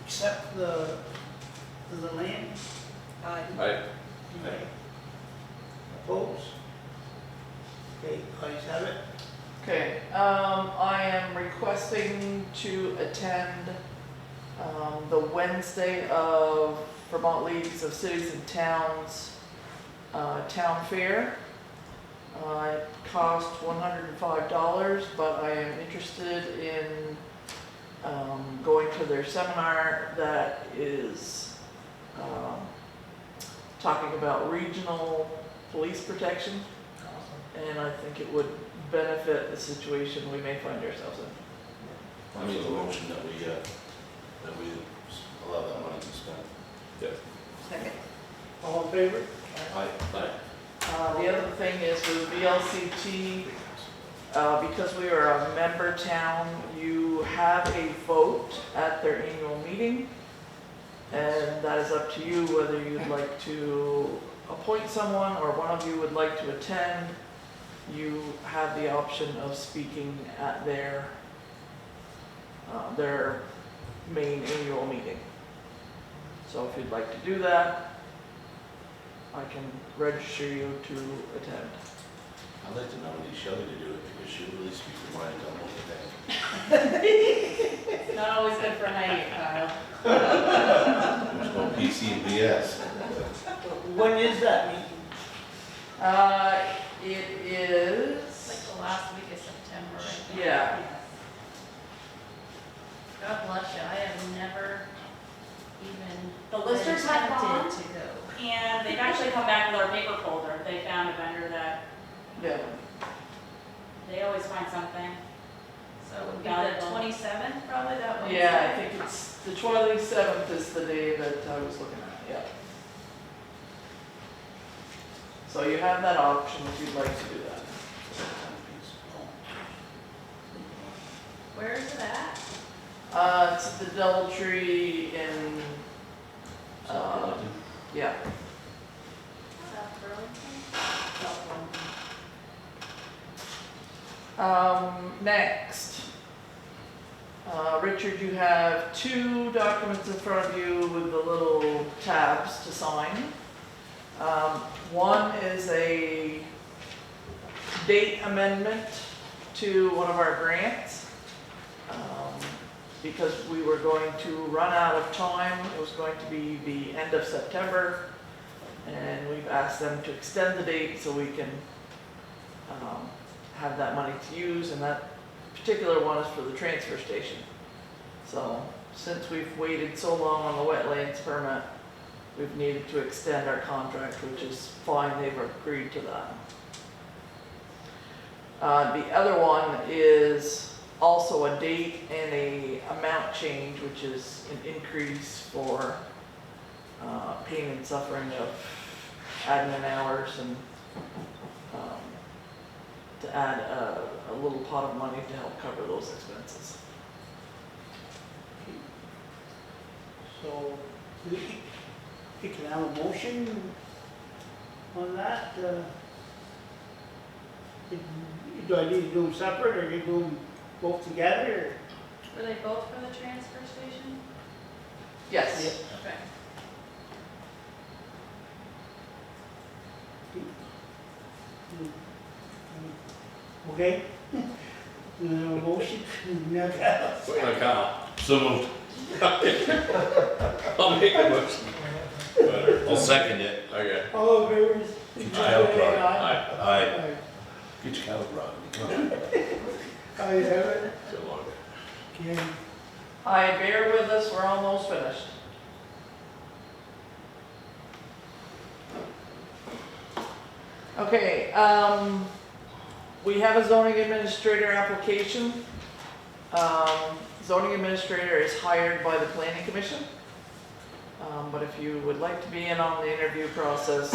accept the land? Aye. I, Opposed? Okay, ayes have it. Okay, I am requesting to attend, the Wednesday of Vermont Leagues of Cities and Towns, Town Fair. It costs $105, but I am interested in, going to their seminar that is, talking about regional police protection. And I think it would benefit the situation we may find ourselves in. I mean, the motion that we allow that money to be spent. yes. Second. All in favor? Aye. The other thing is with VLCT, because we are a member town, you have a vote at their annual meeting. And that is up to you whether you'd like to appoint someone or one of you would like to attend. You have the option of speaking at their main annual meeting. So if you'd like to do that, I can register you to attend. I'd like to nominate Shelley to do it because she'll really speak her mind on what the it's not always good for Highgate, Kyle. heck. There's no PC and BS. When is that meeting? It It's like is, the last week of September, I think. yeah, God bless you, I have never even The listers have gone, attempted to go. and they've actually come back with our paper folder. They found a vendor that, yeah. they always find something. So it would be Got it. the 27th, probably that Wednesday. Yeah, I think it's, the 27th is the day that I was looking at, yeah. So you have that option if you'd like to do that. Where is it at? It's at the Doubletree in, yeah. South Burlington? Next. Richard, you have 2 documents in front of you with the little tabs to sign. One is a date amendment to one of our grants. Because we were going to run out of time, it was going to be the end of September. And we've asked them to extend the date so we can have that money to use, and that particular one is for the transfer station. So, since we've waited so long on the wetlands permit, we've needed to extend our contract, which is fine, they've agreed to that. The other one is also a date and a amount change, which is an increase for pain and suffering of admin hours and to add a little pot of money to help cover those expenses. So, we can have a motion on that. Do I need to do them separate, or you do them both together? Were they both for the transfer station? Yes. Okay. Okay? Motion? Wait a minute, Kyle. So moved. I'll make a motion. Better. I'll second it. Okay. All in favor? Get your cattle prod. Aye. Aye. Get your cattle prod. Come on. I have it. So long. Okay. Hi, bear with us, we're almost finished. Okay, we have a zoning administrator application. Zoning administrator is hired by the planning commission. But if you would like to be in on the interview process,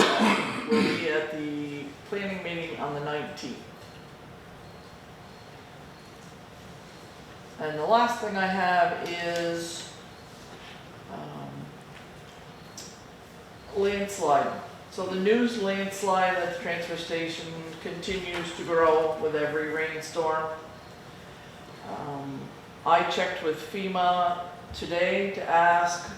we'll be at the planning meeting on the 19th. And the last thing I have is landslide. So the news landslide at the transfer station continues to grow with every rainstorm. I checked with FEMA today to ask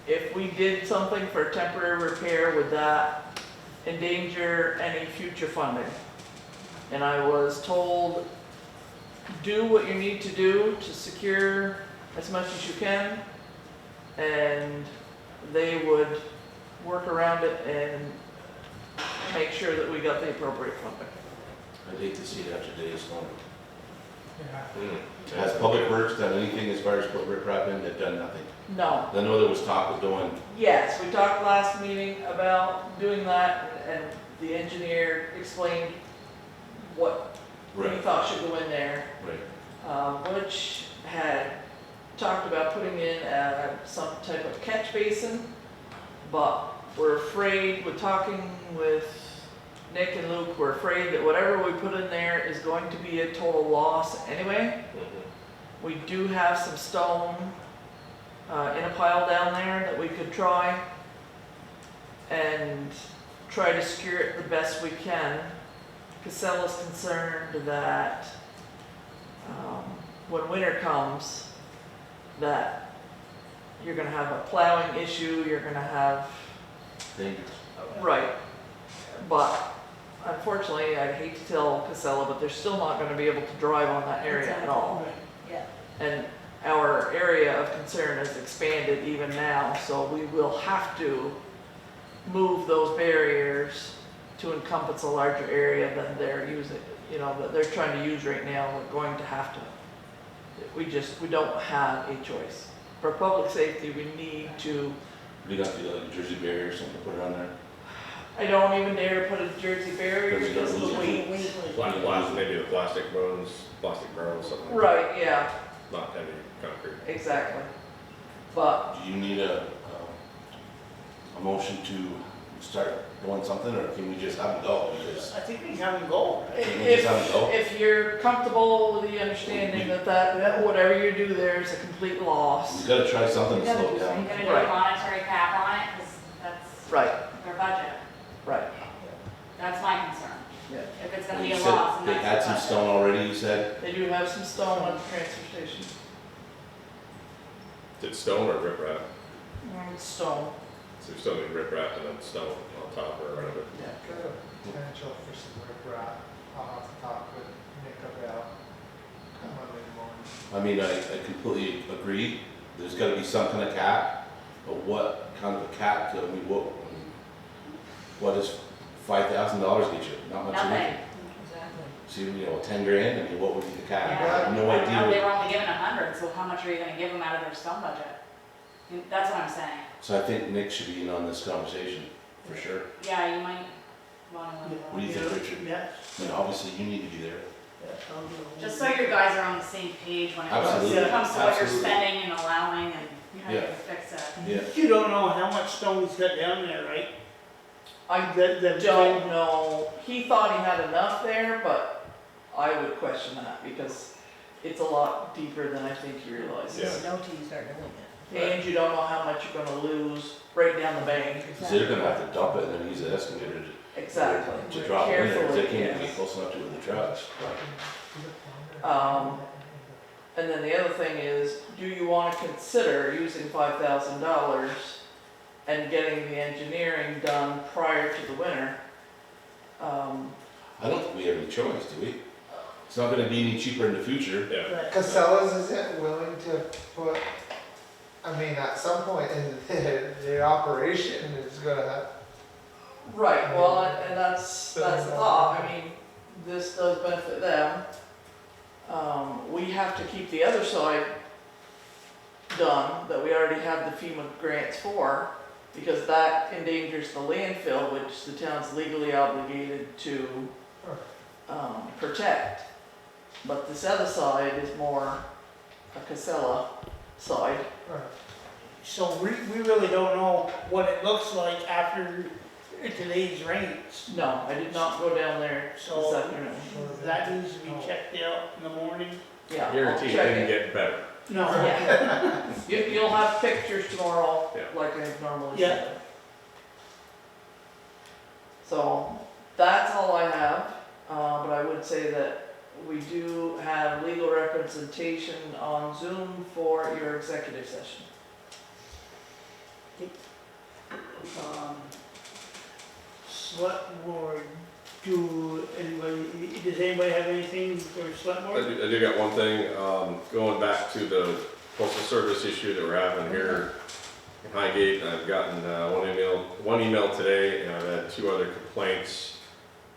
if we did something for temporary repair, would that endanger any future funding? And I was told, do what you need to do to secure as much as you can, and they would work around it and make sure that we got the appropriate funding. I'd hate to see it after days long. Mm. Has Public Works done anything as far as put riprap in? They've done nothing. No. I know there was talk of doing, Yes, we talked last meeting about doing that, and the engineer explained what he right, thought should go in there. right. Butch had talked about putting in some type of catch basin, but we're afraid, with talking with Nick and Luke, we're afraid that whatever we put in there is going to be a total loss anyway. Mhm. We do have some stone in a pile down there that we could try and try to secure it the best we can. Casella's concerned that when winter comes, that you're gonna have a plowing issue, you're gonna have, Dangerous. right. But unfortunately, I hate to tell Casella, but they're still not gonna be able to drive on that area at all. Yeah. And our area of concern has expanded even now, so we will have to move those barriers to encompass a larger area than they're using, you know, that they're trying to use right now. We're going to have to, we don't have a choice. For public safety, we need to, We got to do like a Jersey barrier or something to put it on there. I don't even dare put a Jersey barrier Because because of the you're weight. Maybe the plastic bones, something. Right, yeah, Not heavy concrete. exactly. But Do you need a motion to start doing something, or can we just have them go? Because I think we have a goal, right? Can we just have it go? if you're comfortable with the understanding that whatever you do there is a complete loss. we've got to try something to We gotta slow do it down. You're gonna do Right. a monetary cap on it, because that's Right, their budget. right, That's my concern. yeah. If it's gonna You be a said loss, and they that's had their some budget. stone already, you said? They do have some stone at the transfer station. Is it stone or riprap? Stone, So you still need riprap and then stone on top or whatever. yeah. Got a potential for some riprap. I'll have to talk with Nick about Monday morning. I mean, I completely agree. There's got to be some kind of cap, but what kind of a cap? I mean, what does $5,000 get you? Not much. Nothing. anything. Exactly. See, you know, 10 grand. I mean, what would be the cap? Yeah. I have no I don't know, they idea. were only given 100, so how much are you gonna give them out of their stone budget? That's what I'm saying. So I think Nick should be in on this conversation for sure. Yeah, you might wanna. What do you think, Richard? Yeah. I mean, obviously you need to be there. Yeah, I'll do it. Just so you guys are on the same page when it Absolutely, comes to what you're absolutely. spending and allowing and how you Yeah. can fix it. Yeah. You don't know how much stone he's got down there, right? I That don't know, he thought he had enough there, but I would question that because it's a lot deeper than I think you realize. Yeah. You know till you start doing it. And you don't know how much you're gonna lose right down the bank. Because they're gonna have to dump it and then use the excavator Exactly. to drop it in there, 'cause they Carefully, can't even yes. get close enough to it with the trucks. And then the other thing is, do you wanna consider using $5,000 and getting the engineering done prior to the winter? I don't think we have any choice, do we? It's not gonna be any cheaper in the future. Yeah. Right. Casellas isn't willing to put, I mean, at some point in their operation is gonna have. Right, well, and that's the thought, I mean, this does benefit them. We have to keep the other side done, that we already have the FEMA grants for, because that endangers the landfill, which the town's legally obligated to, protect. But this other side is more a Casella side. So we really don't know what it looks like after today's rains. No, I did not go down there this So afternoon. that needs to be checked out in the morning. Yeah, I'll Guarantee it check didn't it. get better. No. Yeah. You'll have pictures tomorrow, Yeah. like I normally Yeah. say. So, that's all I have, but I would say that we do have legal representation on Zoom for your executive session. Select board, does anybody have anything for select I board? do got one thing, going back to the postal service issue that we're having here in Highgate. I've gotten one email today, and I've had 2 other complaints.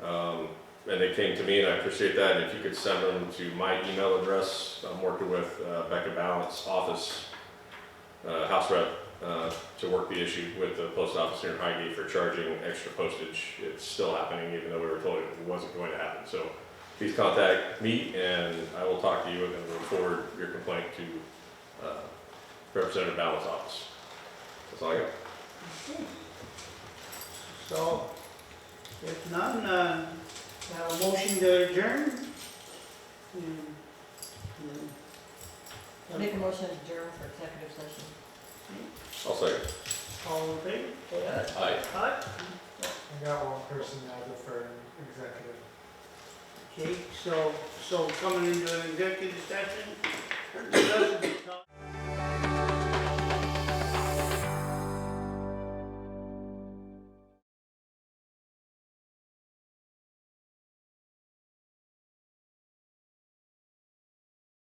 And they came to me, and I appreciate that. If you could send them to my email address, I'm working with Becca Balance office, house rep, to work the issue with the post office here in Highgate for charging extra postage. It's still happening, even though we were told it wasn't going to happen. So please contact me, and I will talk to you and then we'll forward your complaint to Representative Balance office. That's all I got. So, if none, have a motion to adjourn? Make a motion to adjourn for executive session. I'll second. All in favor? Say aye. Aye. Aye. I got one person added for an executive. Okay, so coming into an executive session, discuss the